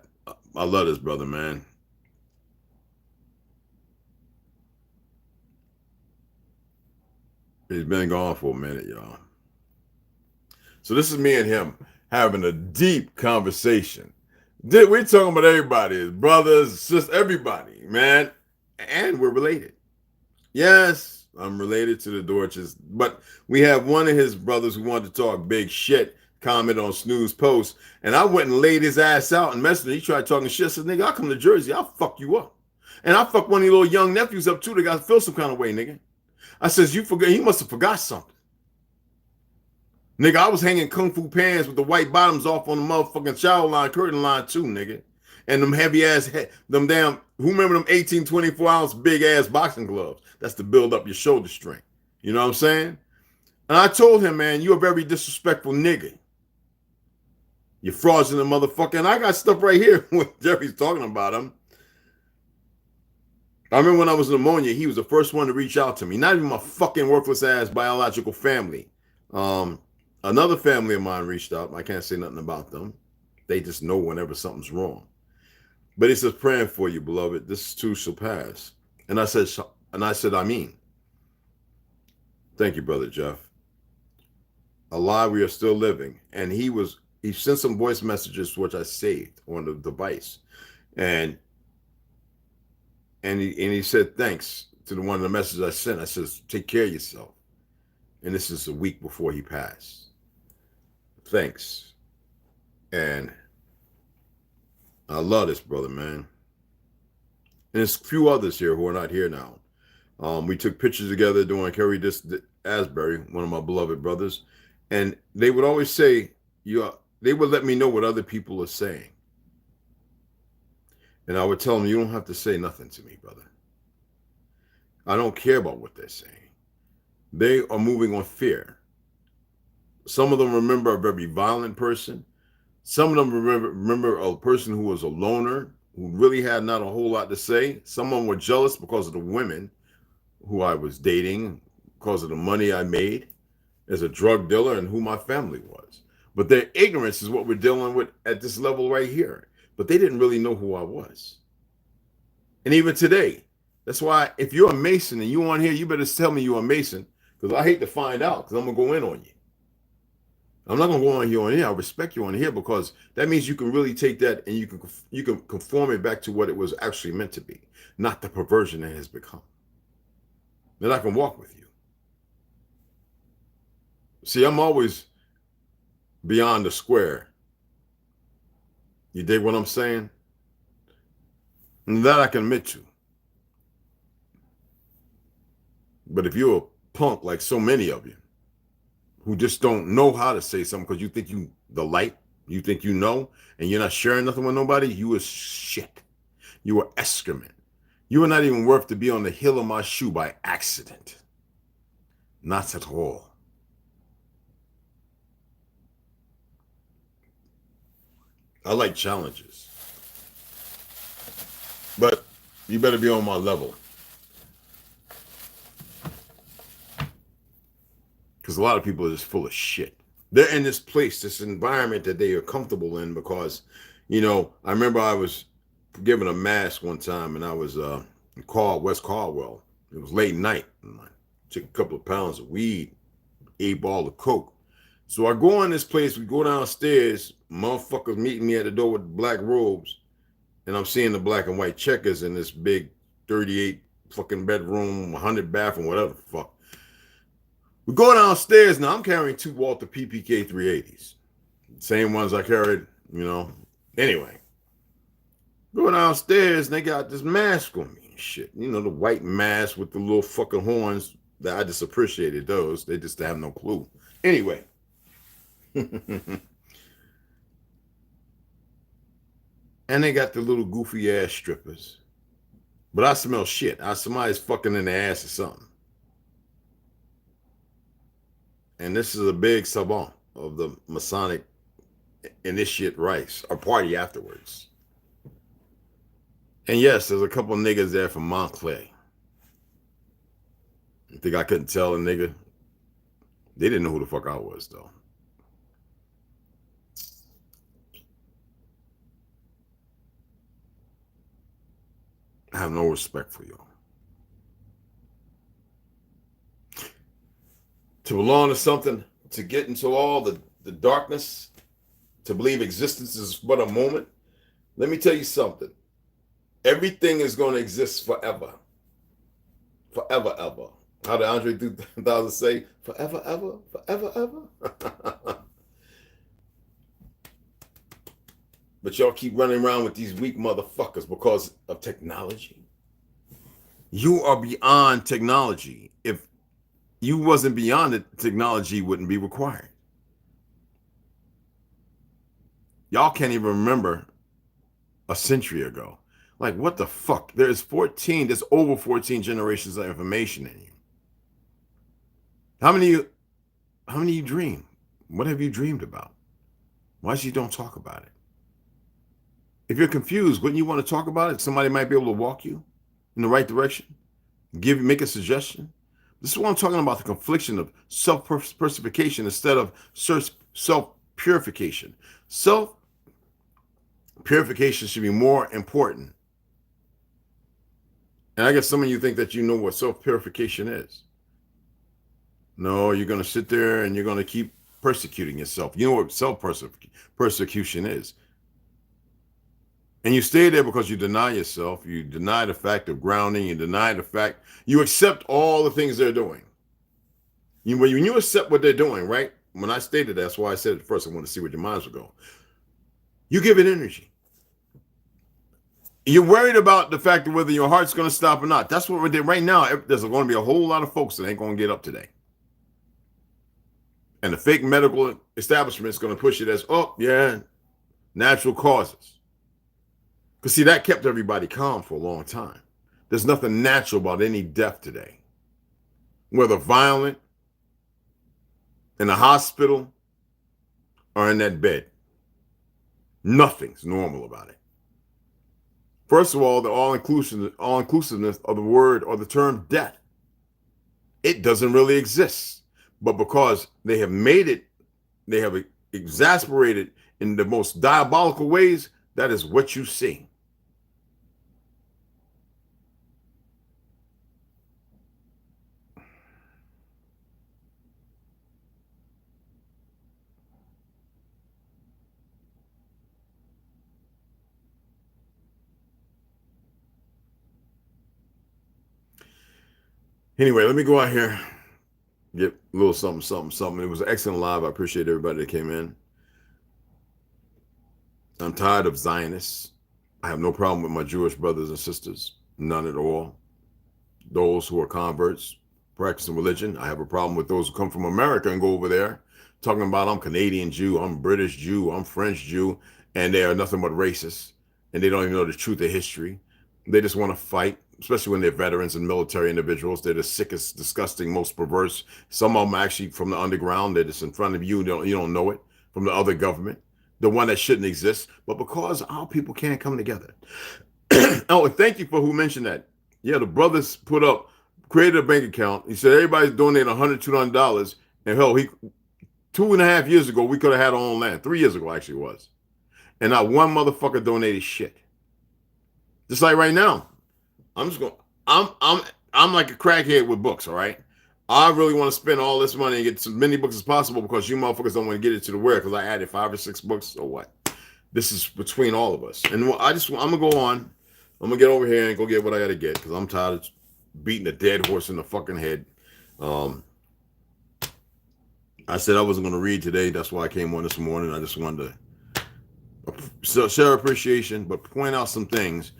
I love this brother, man. He's been gone for a minute, y'all. So this is me and him having a deep conversation. We're talking about everybody, his brothers, sisters, everybody, man. And we're related. Yes, I'm related to the Dorches. But we have one of his brothers who wanted to talk big shit, comment on Snooze post, and I went and laid his ass out and messaged him. He tried talking shit. I said, nigga, I'll come to Jersey. I'll fuck you up. And I fuck one of your little young nephews up too. They got to feel some kind of way, nigga. I says, you forgot. He must have forgot something. Nigga, I was hanging kung fu pants with the white bottoms off on the motherfucking shower line, curtain line too, nigga. And them heavy ass, them damn, who remember them 18, 24-ounce big ass boxing gloves? That's to build up your shoulder strength. You know what I'm saying? And I told him, man, you're a very disrespectful nigga. You're fraudulent motherfucker. And I got stuff right here when Jeffrey's talking about him. I remember when I was in pneumonia, he was the first one to reach out to me. Not even my fucking worthless ass biological family. Another family of mine reached out. I can't say nothing about them. They just know whenever something's wrong. But he says, praying for you, beloved. This too shall pass. And I said, I mean. Thank you, Brother Jeff. Alive, we are still living. And he sent some voice messages, which I saved on the device. And he said, thanks to the one of the messages I sent. I says, take care of yourself. And this is a week before he passed. Thanks. And I love this brother, man. And there's a few others here who are not here now. We took pictures together during Kerry Asbury, one of my beloved brothers. And they would always say, they would let me know what other people are saying. And I would tell them, you don't have to say nothing to me, brother. I don't care about what they're saying. They are moving on fear. Some of them remember a very violent person. Some of them remember a person who was a loner, who really had not a whole lot to say. Some of them were jealous because of the women who I was dating, because of the money I made as a drug dealer and who my family was. But their ignorance is what we're dealing with at this level right here. But they didn't really know who I was. And even today, that's why if you're a Mason and you on here, you better tell me you're a Mason, because I hate to find out, because I'm going to go in on you. I'm not going to go on here. I respect you on here, because that means you can really take that and you can conform it back to what it was actually meant to be, not the perversion it has become. Then I can walk with you. See, I'm always beyond the square. You dig what I'm saying? And that I can admit to. But if you're a punk like so many of you, who just don't know how to say something because you think you the light, you think you know, and you're not sharing nothing with nobody, you is shit. You are excrement. You are not even worth to be on the heel of my shoe by accident. Not at all. I like challenges. But you better be on my level. Because a lot of people are just full of shit. They're in this place, this environment that they are comfortable in because, you know, I remember I was given a mask one time and I was in West Caldwell. It was late night. And I took a couple of pounds of weed, 8 ball of coke. So I go in this place, we go downstairs, motherfuckers meeting me at the door with black robes, and I'm seeing the black and white checkers in this big 38 fucking bedroom, 100 bathroom, whatever the fuck. We go downstairs now. I'm carrying 2 Walther PPK 380s, same ones I carried, you know. Anyway, go downstairs and they got this mask on me and shit. You know, the white mask with the little fucking horns. That I just appreciated those. They just have no clue. Anyway. And they got the little goofy ass strippers. But I smell shit. Somebody's fucking in the ass or something. And this is a big savant of the Masonic initiate rites, or party afterwards. And yes, there's a couple of niggas there from Montclair. You think I couldn't tell a nigga? They didn't know who the fuck I was, though. I have no respect for y'all. To belong to something, to get into all the darkness, to believe existence is but a moment. Let me tell you something. Everything is going to exist forever. Forever, ever. How did Andre 3000 say? Forever, ever? Forever, ever? But y'all keep running around with these weak motherfuckers because of technology. You are beyond technology. If you wasn't beyond it, technology wouldn't be required. Y'all can't even remember a century ago. Like, what the fuck? There's over 14 generations of information in you. How many of you dream? What have you dreamed about? Why you don't talk about it? If you're confused, wouldn't you want to talk about it? Somebody might be able to walk you in the right direction, make a suggestion. This is what I'm talking about, the confliction of self-persification instead of self-purification. Self-purification should be more important. And I guess some of you think that you know what self-purification is. No, you're going to sit there and you're going to keep persecuting yourself. You know what self-persecution is. And you stay there because you deny yourself. You deny the fact of grounding. You deny the fact. You accept all the things they're doing. When you accept what they're doing, right? When I stated that, that's why I said it first. I want to see where your minds will go. You give it energy. You're worried about the fact of whether your heart's going to stop or not. That's what we're doing right now. There's going to be a whole lot of folks that ain't going to get up today. And the fake medical establishment is going to push it as, oh, yeah, natural causes. Because, see, that kept everybody calm for a long time. There's nothing natural about any death today. Whether violent, in a hospital, or in that bed. Nothing's normal about it. First of all, the all-inclusiveness of the word or the term death. It doesn't really exist. But because they have made it, they have exasperated in the most diabolical ways, that is what you see. Anyway, let me go out here, get a little something. It was an excellent live. I appreciate everybody that came in. I'm tired of Zionists. I have no problem with my Jewish brothers and sisters. None at all. Those who are converts, practicing religion. I have a problem with those who come from America and go over there talking about I'm Canadian Jew, I'm British Jew, I'm French Jew, and they are nothing but racists. And they don't even know the truth of history. They just want to fight, especially when they're veterans and military individuals. They're the sickest, disgusting, most perverse. Some of them actually from the underground. They're just in front of you. You don't know it, from the other government. the one that shouldn't exist, but because our people can't come together. Oh, and thank you for who mentioned that. Yeah, the brothers created a bank account. He said everybody's donating $100, $200, and hell, 2.5 years ago we could have had our own land. 3 years ago actually it was, and not one motherfucker donated shit. Just like right now, I'm like a crackhead with books. All right, I really want to spend all this money and get as many books as possible because you motherfuckers don't want to get it to the world because I added 5 or 6 books or what. This is between all of us, and I'm gonna go on. I'm gonna get over here and go get what I gotta get because I'm tired of beating a dead horse in the fucking head. I said I wasn't gonna read today. That's why I came on this morning. I just wanted to share appreciation, but point out some things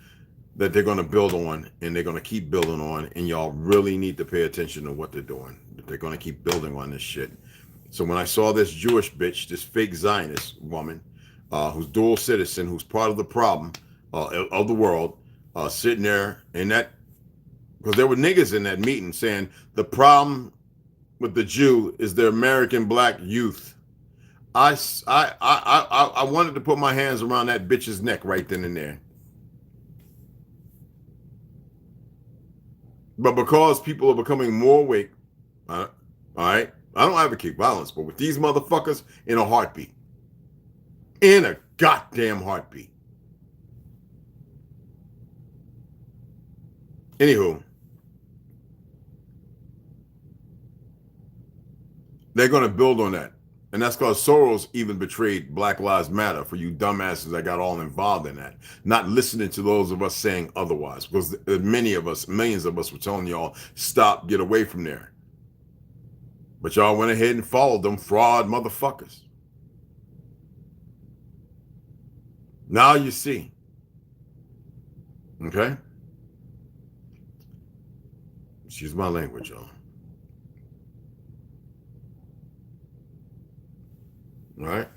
that they're gonna build on, and they're gonna keep building on, and y'all really need to pay attention to what they're doing. They're gonna keep building on this shit. So when I saw this Jewish bitch, this fake Zionist woman, who's dual citizen, who's part of the problem of the world, sitting there in that, because there were niggas in that meeting saying the problem with the Jew is the American black youth. I wanted to put my hands around that bitch's neck right then and there. But because people are becoming more awake, all right, I don't advocate violence, but with these motherfuckers, in a heartbeat. In a goddamn heartbeat. Anywho, they're going to build on that. And that's because Soros even betrayed Black Lives Matter for you dumbasses that got all involved in that. Not listening to those of us saying otherwise. Because many of us, millions of us were telling y'all, stop, get away from there. But y'all went ahead and followed them fraud motherfuckers. Now you see. Okay? Excuse my language, y'all. All right.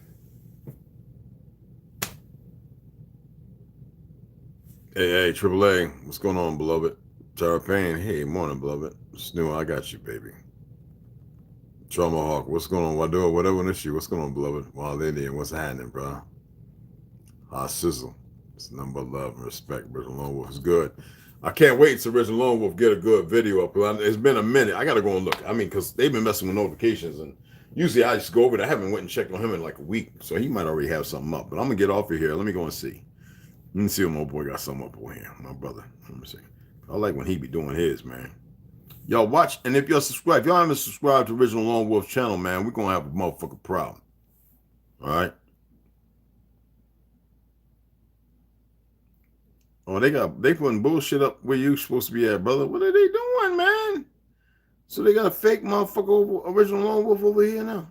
Hey, AAA, what's going on, beloved? Tara Payne, hey, morning, beloved. Snoo, I got you, baby. Trauma Hawk, what's going on? Whatever an issue, what's going on, beloved? While they're there, what's happening, bro? Sizzle. It's number love and respect. Original Lone Wolf is good. I can't wait to Original Lone Wolf get a good video up. It's been a minute. I got to go and look. I mean, because they've been messing with notifications, and usually I just go over there. I haven't went and checked on him in like a week, so he might already have something up. But I'm going to get off of here. Let me go and see. Let me see if my boy got something up over here. My brother. Let me see. I like when he be doing his, man. Y'all watch, and if y'all subscribe, if y'all haven't subscribed to Original Lone Wolf channel, man, we're going to have a motherfucking problem. All right? Oh, they putting bullshit up where you supposed to be at, brother. What are they doing, man? So they got a fake motherfucker over Original Lone Wolf over here now.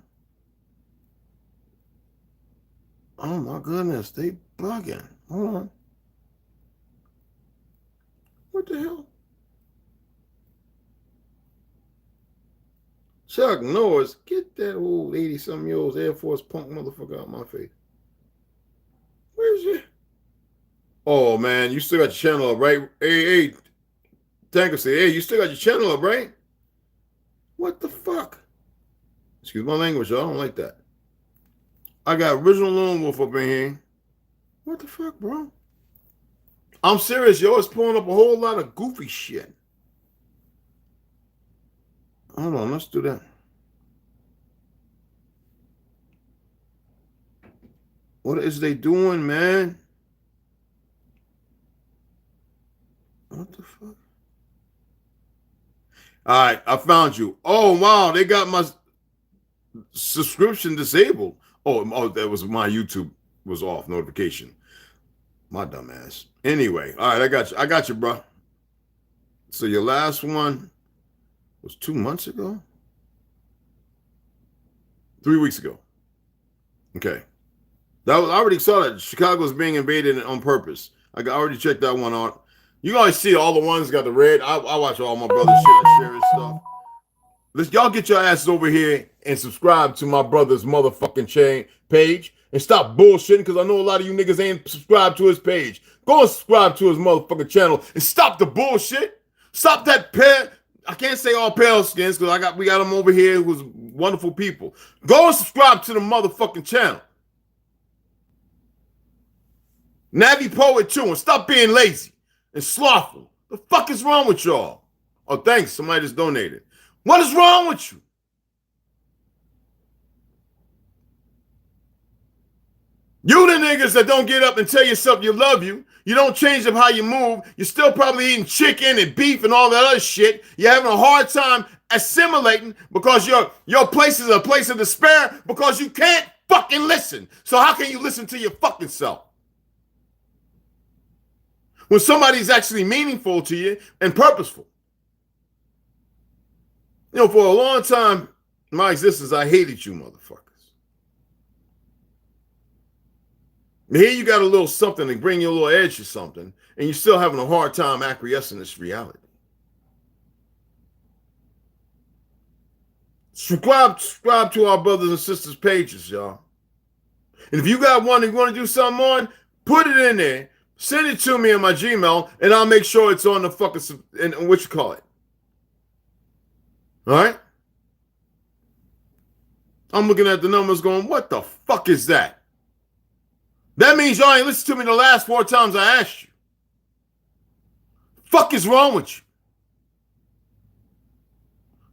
Oh my goodness, they bugging. Hold on. What the hell? Chuck Norris, get that old 80-something-year-old Air Force punk motherfucker out my face. Where's it? Oh, man, you still got your channel up, right? Hey, Tanker say, hey, you still got your channel up, right? What the fuck? Excuse my language, y'all. I don't like that. I got Original Lone Wolf up in here. What the fuck, bro? I'm serious, yo. It's pulling up a whole lot of goofy shit. Hold on, let's do that. What is they doing, man? What the fuck? All right, I found you. Oh, wow, they got my subscription disabled. Oh, that was my YouTube was off notification. My dumb ass. Anyway, all right, I got you, bro. So your last one was 2 months ago? 3 weeks ago. Okay. I already saw that Chicago's being invaded on purpose. I already checked that one out. You guys see all the ones got the red. I watch all my brother's shit. I share his stuff. Y'all get your asses over here and subscribe to my brother's motherfucking page and stop bullshitting, because I know a lot of you niggas ain't subscribed to his page. Go and subscribe to his motherfucking channel and stop the bullshit. Stop that pair. I can't say all pale skins because we got them over here who's wonderful people. Go and subscribe to the motherfucking channel. Navy poet too, and stop being lazy and slothful. The fuck is wrong with y'all? Oh, thanks. Somebody just donated. What is wrong with you? You the niggas that don't get up and tell yourself you love you. You don't change up how you move. You're still probably eating chicken and beef and all that other shit. You're having a hard time assimilating because your place is a place of despair because you can't fucking listen. So how can you listen to your fucking self? When somebody's actually meaningful to you and purposeful. You know, for a long time, in my existence, I hated you motherfuckers. Here you got a little something to bring you a little edge or something, and you're still having a hard time acquiescing this reality. Subscribe to our brothers and sisters pages, y'all. And if you got one that you want to do something on, put it in there. Send it to me on my Gmail, and I'll make sure it's on the fucking, and what you call it. All right? I'm looking at the numbers going, what the fuck is that? That means y'all ain't listened to me the last 4 times I asked you. Fuck is wrong with you?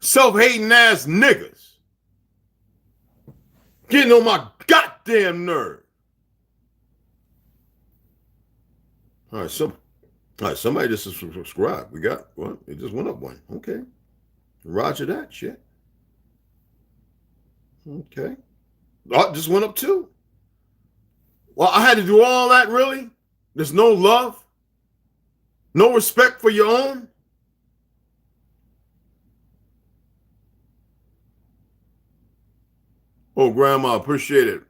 Self-hating ass niggas. Getting on my goddamn nerve. All right, somebody just subscribed. We got what? It just went up one. Okay. Roger that shit. Okay. Oh, it just went up 2. Well, I had to do all that, really? There's no love? No respect for your own? Oh, Grandma, appreciate it.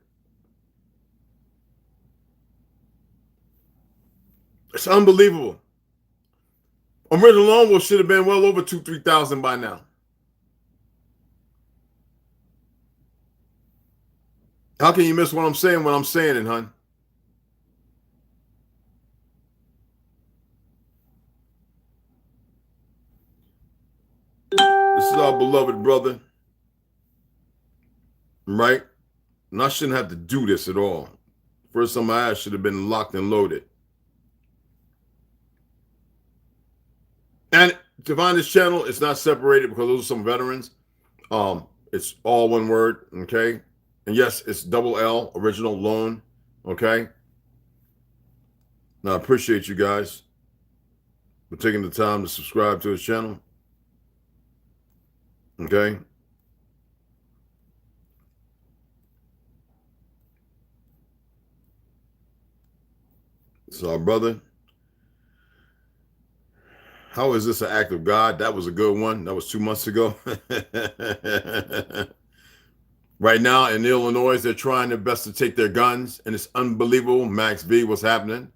It's unbelievable. Original Lone Wolf should have been well over 2,000-3,000 by now. How can you miss what I'm saying when I'm saying it, hon? This is our beloved brother. Right? And I shouldn't have to do this at all. First time I asked should have been locked and loaded. And to find this channel, it's not separated because those are some veterans. It's all one word, okay? And yes, it's double L, original loan, okay? Now, I appreciate you guys for taking the time to subscribe to his channel, okay? So, our brother, how is this an act of God? That was a good one. That was 2 months ago. Right now in Illinois, they're trying their best to take their guns, and it's unbelievable. Max V, what's happening?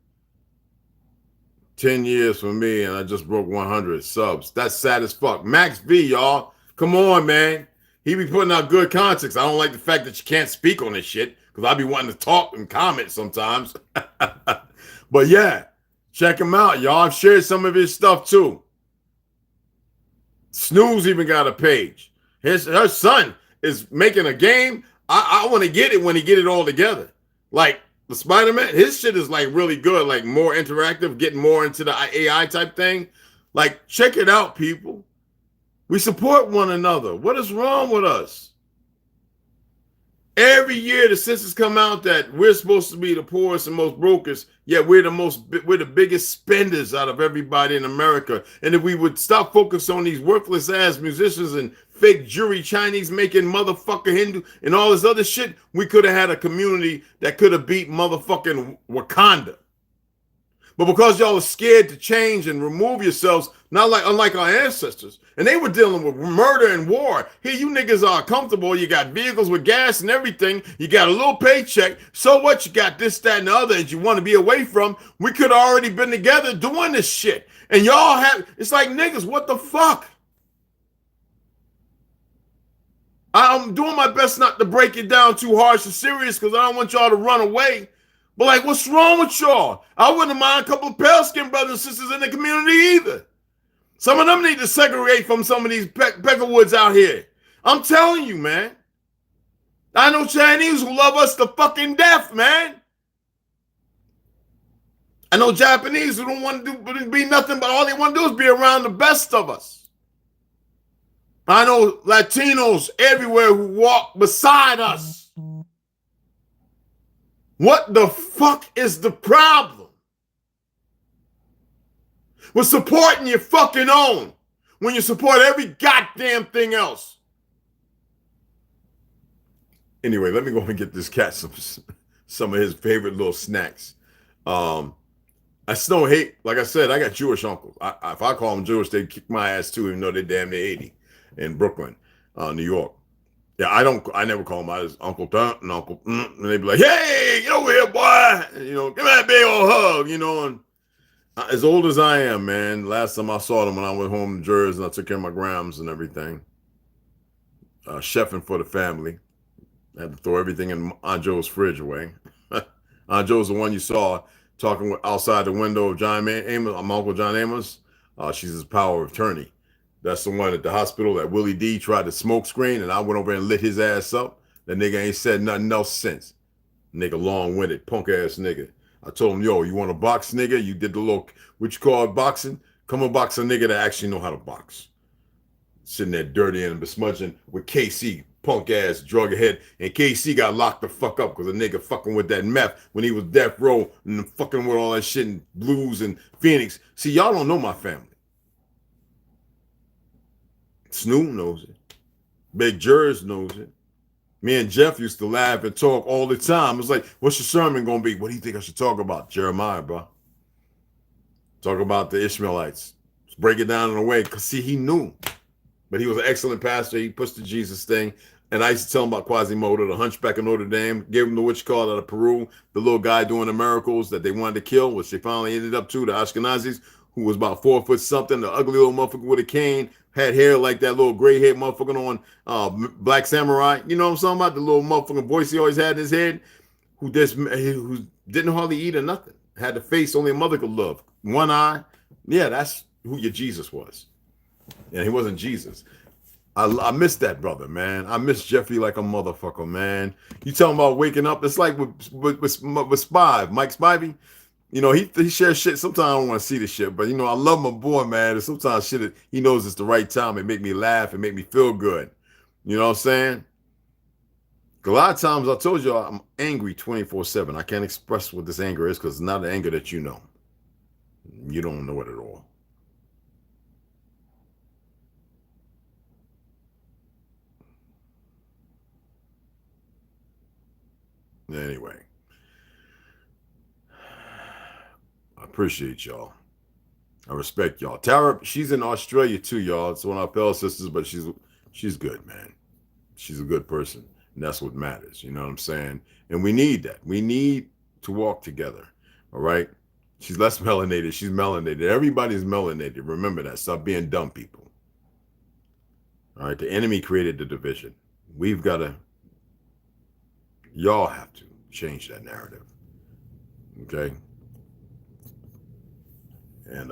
10 years for me, and I just broke 100 subs. That's sad as fuck. Max V, y'all. Come on, man. He be putting out good content. I don't like the fact that you can't speak on this shit, because I be wanting to talk and comment sometimes. But yeah, check him out, y'all. I've shared some of his stuff, too. Snooze even got a page. Her son is making a game. I want to get it when he get it all together. Like the Spider-Man, his shit is like really good, like more interactive, getting more into the AI type thing. Like, check it out, people. We support one another. What is wrong with us? Every year the census come out that we're supposed to be the poorest and most brokest, yet we're the biggest spenders out of everybody in America. And if we would stop focusing on these worthless ass musicians and fake jury Chinese making motherfucker Hindu and all this other shit, we could have had a community that could have beat motherfucking Wakanda. But because y'all are scared to change and remove yourselves, unlike our ancestors, and they were dealing with murder and war. Here you niggas are comfortable. You got vehicles with gas and everything. You got a little paycheck. So what? You got this, that, and the other that you want to be away from. We could have already been together doing this shit. And y'all have, it's like, niggas, what the fuck? I'm doing my best not to break it down too harsh and serious because I don't want y'all to run away. But like, what's wrong with y'all? I wouldn't mind a couple of pale-skinned brothers and sisters in the community either. Some of them need to segregate from some of these peckerwoods out here. I'm telling you, man. I know Chinese who love us to fucking death, man. I know Japanese who don't want to be nothing, but all they want to do is be around the best of us. I know Latinos everywhere who walk beside us. What the fuck is the problem? We're supporting your fucking own when you support every goddamn thing else. Anyway, let me go and get this cat some of his favorite little snacks. I still hate, like I said, I got Jewish uncles. If I call them Jewish, they kick my ass too, even though they're damn near 80 in Brooklyn, New York. Yeah, I never call them out as Uncle Dun and Uncle, and they be like, hey, get over here, boy. You know, give me that big old hug, you know. And as old as I am, man, last time I saw them when I went home to Jersey and I took care of my grams and everything, chefing for the family. I had to throw everything in Aunt Joe's fridge away. Aunt Joe's the one you saw talking outside the window of John Amos, my Uncle John Amos. She's his power of attorney. That's the one at the hospital that Willie D tried to smoke screen, and I went over and lit his ass up. That nigga ain't said nothing else since. Nigga long-winded, punk-ass nigga. I told him, yo, you want to box, nigga? You did the little, what you call it, boxing? Come and box a nigga that actually know how to box. Sitting there dirty and besmudging with KC, punk-ass, drug-ahead. And KC got locked the fuck up because a nigga fucking with that meth when he was death row and fucking with all that shit in Blues and Phoenix. See, y'all don't know my family. Snoop knows it. Big Jers knows it. Me and Jeff used to laugh and talk all the time. It's like, what's your sermon going to be? What do you think I should talk about? Jeremiah, bro. Talk about the Ishmaelites. Let's break it down in a way. Because, see, he knew. But he was an excellent pastor. He pushed the Jesus thing. And I used to tell him about Quasimodo, the hunchback of Notre Dame. Gave him the witch call out of Peru. The little guy doing the miracles that they wanted to kill, which they finally ended up to, the Ashkenazis, who was about 4 foot something, the ugly little motherfucker with a cane, had hair like that little gray haired motherfucker on Black Samurai. You know what I'm talking about? The little motherfucking voice he always had in his head, who didn't hardly eat or nothing. Had the face only a mother could love. One eye. Yeah, that's who your Jesus was. And he wasn't Jesus. I miss that brother, man. I miss Jeffrey like a motherfucker, man. You talking about waking up? It's like with Spive, Mike Spivey. You know, he shares shit. Sometimes I don't want to see the shit, but, you know, I love my boy, man. And sometimes shit, he knows it's the right time. It make me laugh. It make me feel good. You know what I'm saying? A lot of times I told you I'm angry 24/7. I can't express what this anger is because it's not an anger that you know. You don't know it at all. Anyway. I appreciate y'all. I respect y'all. Tara, she's in Australia too, y'all. It's one of our fellow sisters, but she's good, man. She's a good person, and that's what matters. You know what I'm saying? And we need that. We need to walk together. All right. She's less melanated. She's melanated. Everybody's melanated. Remember that. Stop being dumb, people. All right. The enemy created the division. We've got to. Y'all have to change that narrative. Okay. And,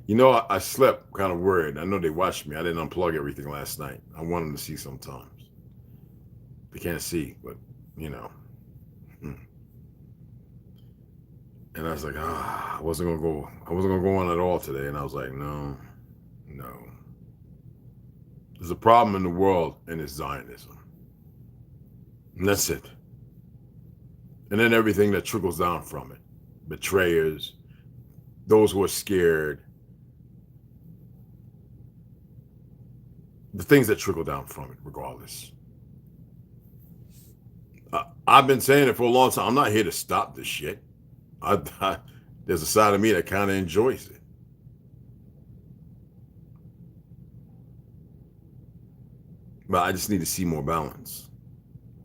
you know, I slept kind of worried. I know they watched me. I didn't unplug everything last night. I want them to see sometimes. They can't see, but, you know. And I was like, I wasn't going to go on at all today. And I was like, no. There's a problem in the world, and it's Zionism. And that's it. And then everything that trickles down from it. Betrayers, those who are scared, the things that trickle down from it, regardless. I've been saying it for a long time. I'm not here to stop this shit. There's a side of me that kind of enjoys it. But I just need to see more balance.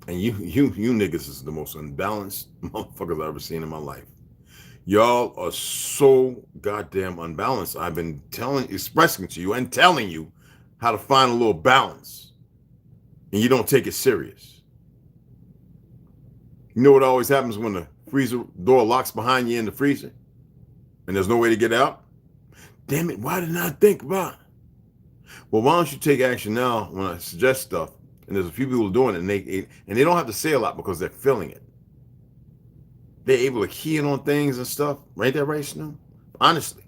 And you niggas is the most unbalanced motherfuckers I've ever seen in my life. Y'all are so goddamn unbalanced. I've been expressing to you and telling you how to find a little balance. And you don't take it serious. You know what always happens when the freezer door locks behind you in the freezer? And there's no way to get out? Damn it, why didn't I think about it? Well, why don't you take action now when I suggest stuff? And there's a few people doing it, and they don't have to say a lot because they're feeling it. they're able to key in on things and stuff. Right there, right, Snoop? Honestly.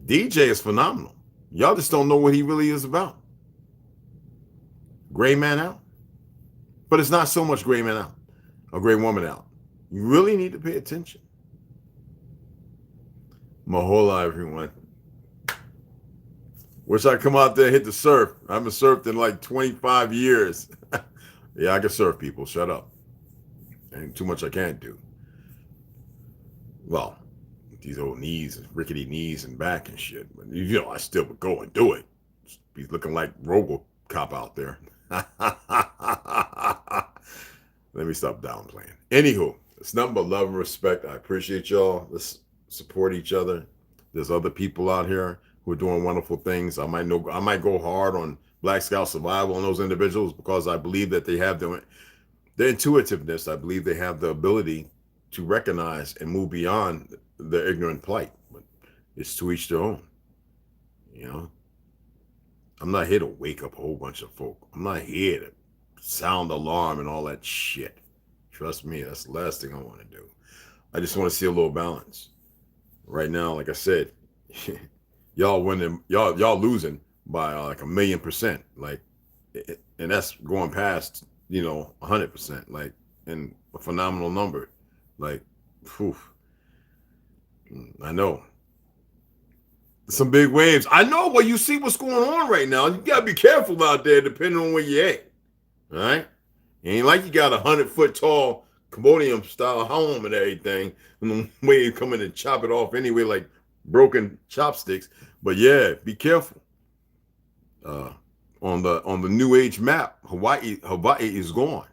DJ is phenomenal. Y'all just don't know what he really is about. Gray man out. But it's not so much gray man out or gray woman out. You really need to pay attention. Mahola, everyone. Wish I'd come out there and hit the surf. I haven't surfed in like 25 years. Yeah, I can surf, people. Shut up. Ain't too much I can't do. Well, these old knees, rickety knees and back and shit. But you know, I still would go and do it. Be looking like RoboCop out there. Let me stop downplaying. Anywho, it's nothing but love and respect. I appreciate y'all. Let's support each other. There's other people out here who are doing wonderful things. I might go hard on Black Scout Survival and those individuals because I believe that they have their intuitiveness. I believe they have the ability to recognize and move beyond their ignorant plight. But it's to each their own. You know, I'm not here to wake up a whole bunch of folk. I'm not here to sound alarm and all that shit. Trust me, that's the last thing I want to do. I just want to see a little balance. Right now, like I said, y'all winning, y'all losing by like 1,000,000%. Like, and that's going past, 100%. Like, and a phenomenal number. Like, whew. I know. Some big waves. I know. Well, you see what's going on right now. You gotta be careful out there, depending on where you're at. All right. It ain't like you got 100-foot tall Cambodian style home and everything, and the wave coming and chop it off anyway, like broken chopsticks. But yeah, be careful. On the New Age map, Hawaii is gone.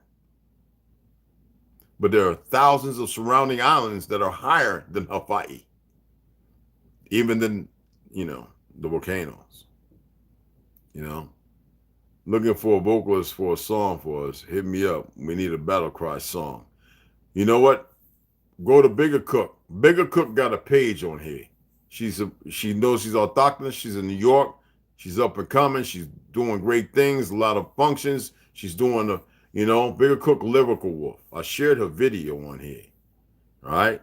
But there are thousands of surrounding islands that are higher than Hawaii, even than the volcanoes. Looking for a vocalist for a song for us. Hit me up. We need a battle cry song. You know what? Go to Bigger Cook. Bigger Cook got a page on here. She knows she's orthodox. She's in New York. She's up and coming. She's doing great things. A lot of functions. She's doing Bigger Cook Lyrical Wolf. I shared her video on here. All right.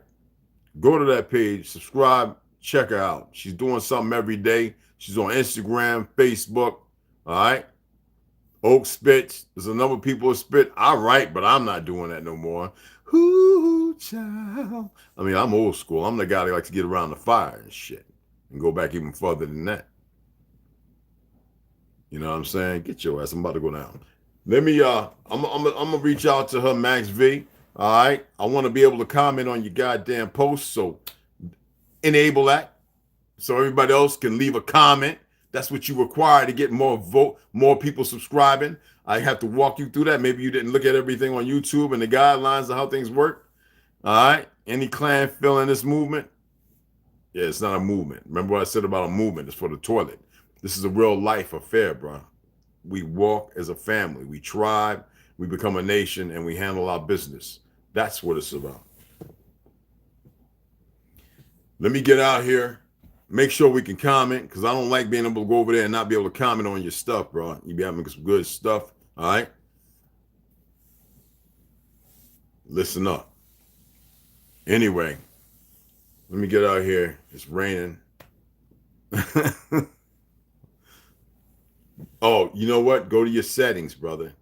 Go to that page. Subscribe. Check her out. She's doing something every day. She's on Instagram, Facebook. All right. Oak spits. There's a number of people who spit. I write, but I'm not doing that no more. Ooh, child. I mean, I'm old school. I'm the guy that likes to get around the fire and shit and go back even further than that. You know what I'm saying? Get your ass. I'm about to go down. Let me, I'm gonna reach out to her, Max V. All right. I want to be able to comment on your goddamn posts. So enable that so everybody else can leave a comment. That's what you require to get more people subscribing. I have to walk you through that. Maybe you didn't look at everything on YouTube and the guidelines of how things work. All right. Any clan feeling this movement? Yeah, it's not a movement. Remember what I said about a movement? It's for the toilet. This is a real life affair, bro. We walk as a family. We tribe. We become a nation, and we handle our business. That's what it's about. Let me get out here. Make sure we can comment, because I don't like being able to go over there and not be able to comment on your stuff, bro. You be having some good stuff, all right? Listen up. Anyway, let me get out here. It's raining. Oh, you know what? Go to your settings, brother.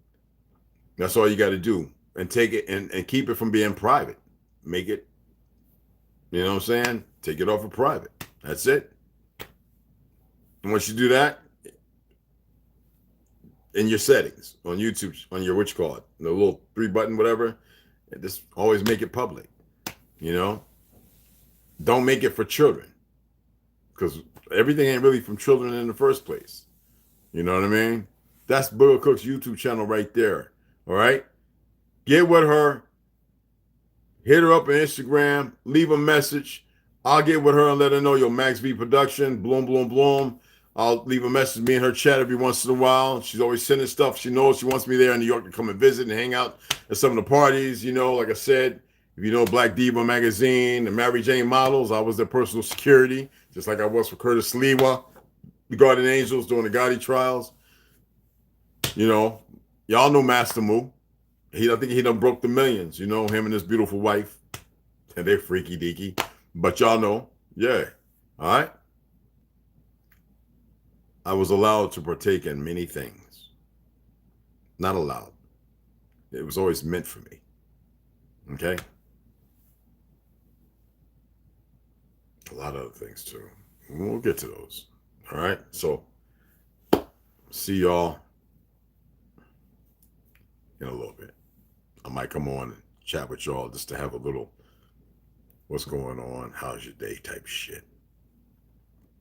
That's all you got to do. And take it and keep it from being private. Make it, you know what I'm saying? Take it off of private. That's it. And once you do that, in your settings on YouTube, on your the little 3-button, whatever, just always make it public. Don't make it for children, because everything ain't really from children in the first place. You know what I mean? That's Booger Cook's YouTube channel right there. All right? Get with her. Hit her up on Instagram. Leave a message. I'll get with her and let her know, Max V Production, bloom, bloom, bloom. I'll leave a message, me and her chat every once in a while. She's always sending stuff. She knows she wants me there in New York to come and visit and hang out at some of the parties. Like I said, if you know Black Diva Magazine, the Mary Jane Models, I was their personal security, just like I was for Curtis Lewa, the Guardian Angels during the Gotti trials. Y'all know Master Moo. I think he done broke the millions, you know, him and his beautiful wife. And they're freaky deaky. But y'all know, yeah. All right. I was allowed to partake in many things. Not allowed. It was always meant for me. Okay. A lot of other things too. We'll get to those. All right. So see y'all in a little bit. I might come on and chat with y'all just to have a little what's going on, how's your day type shit.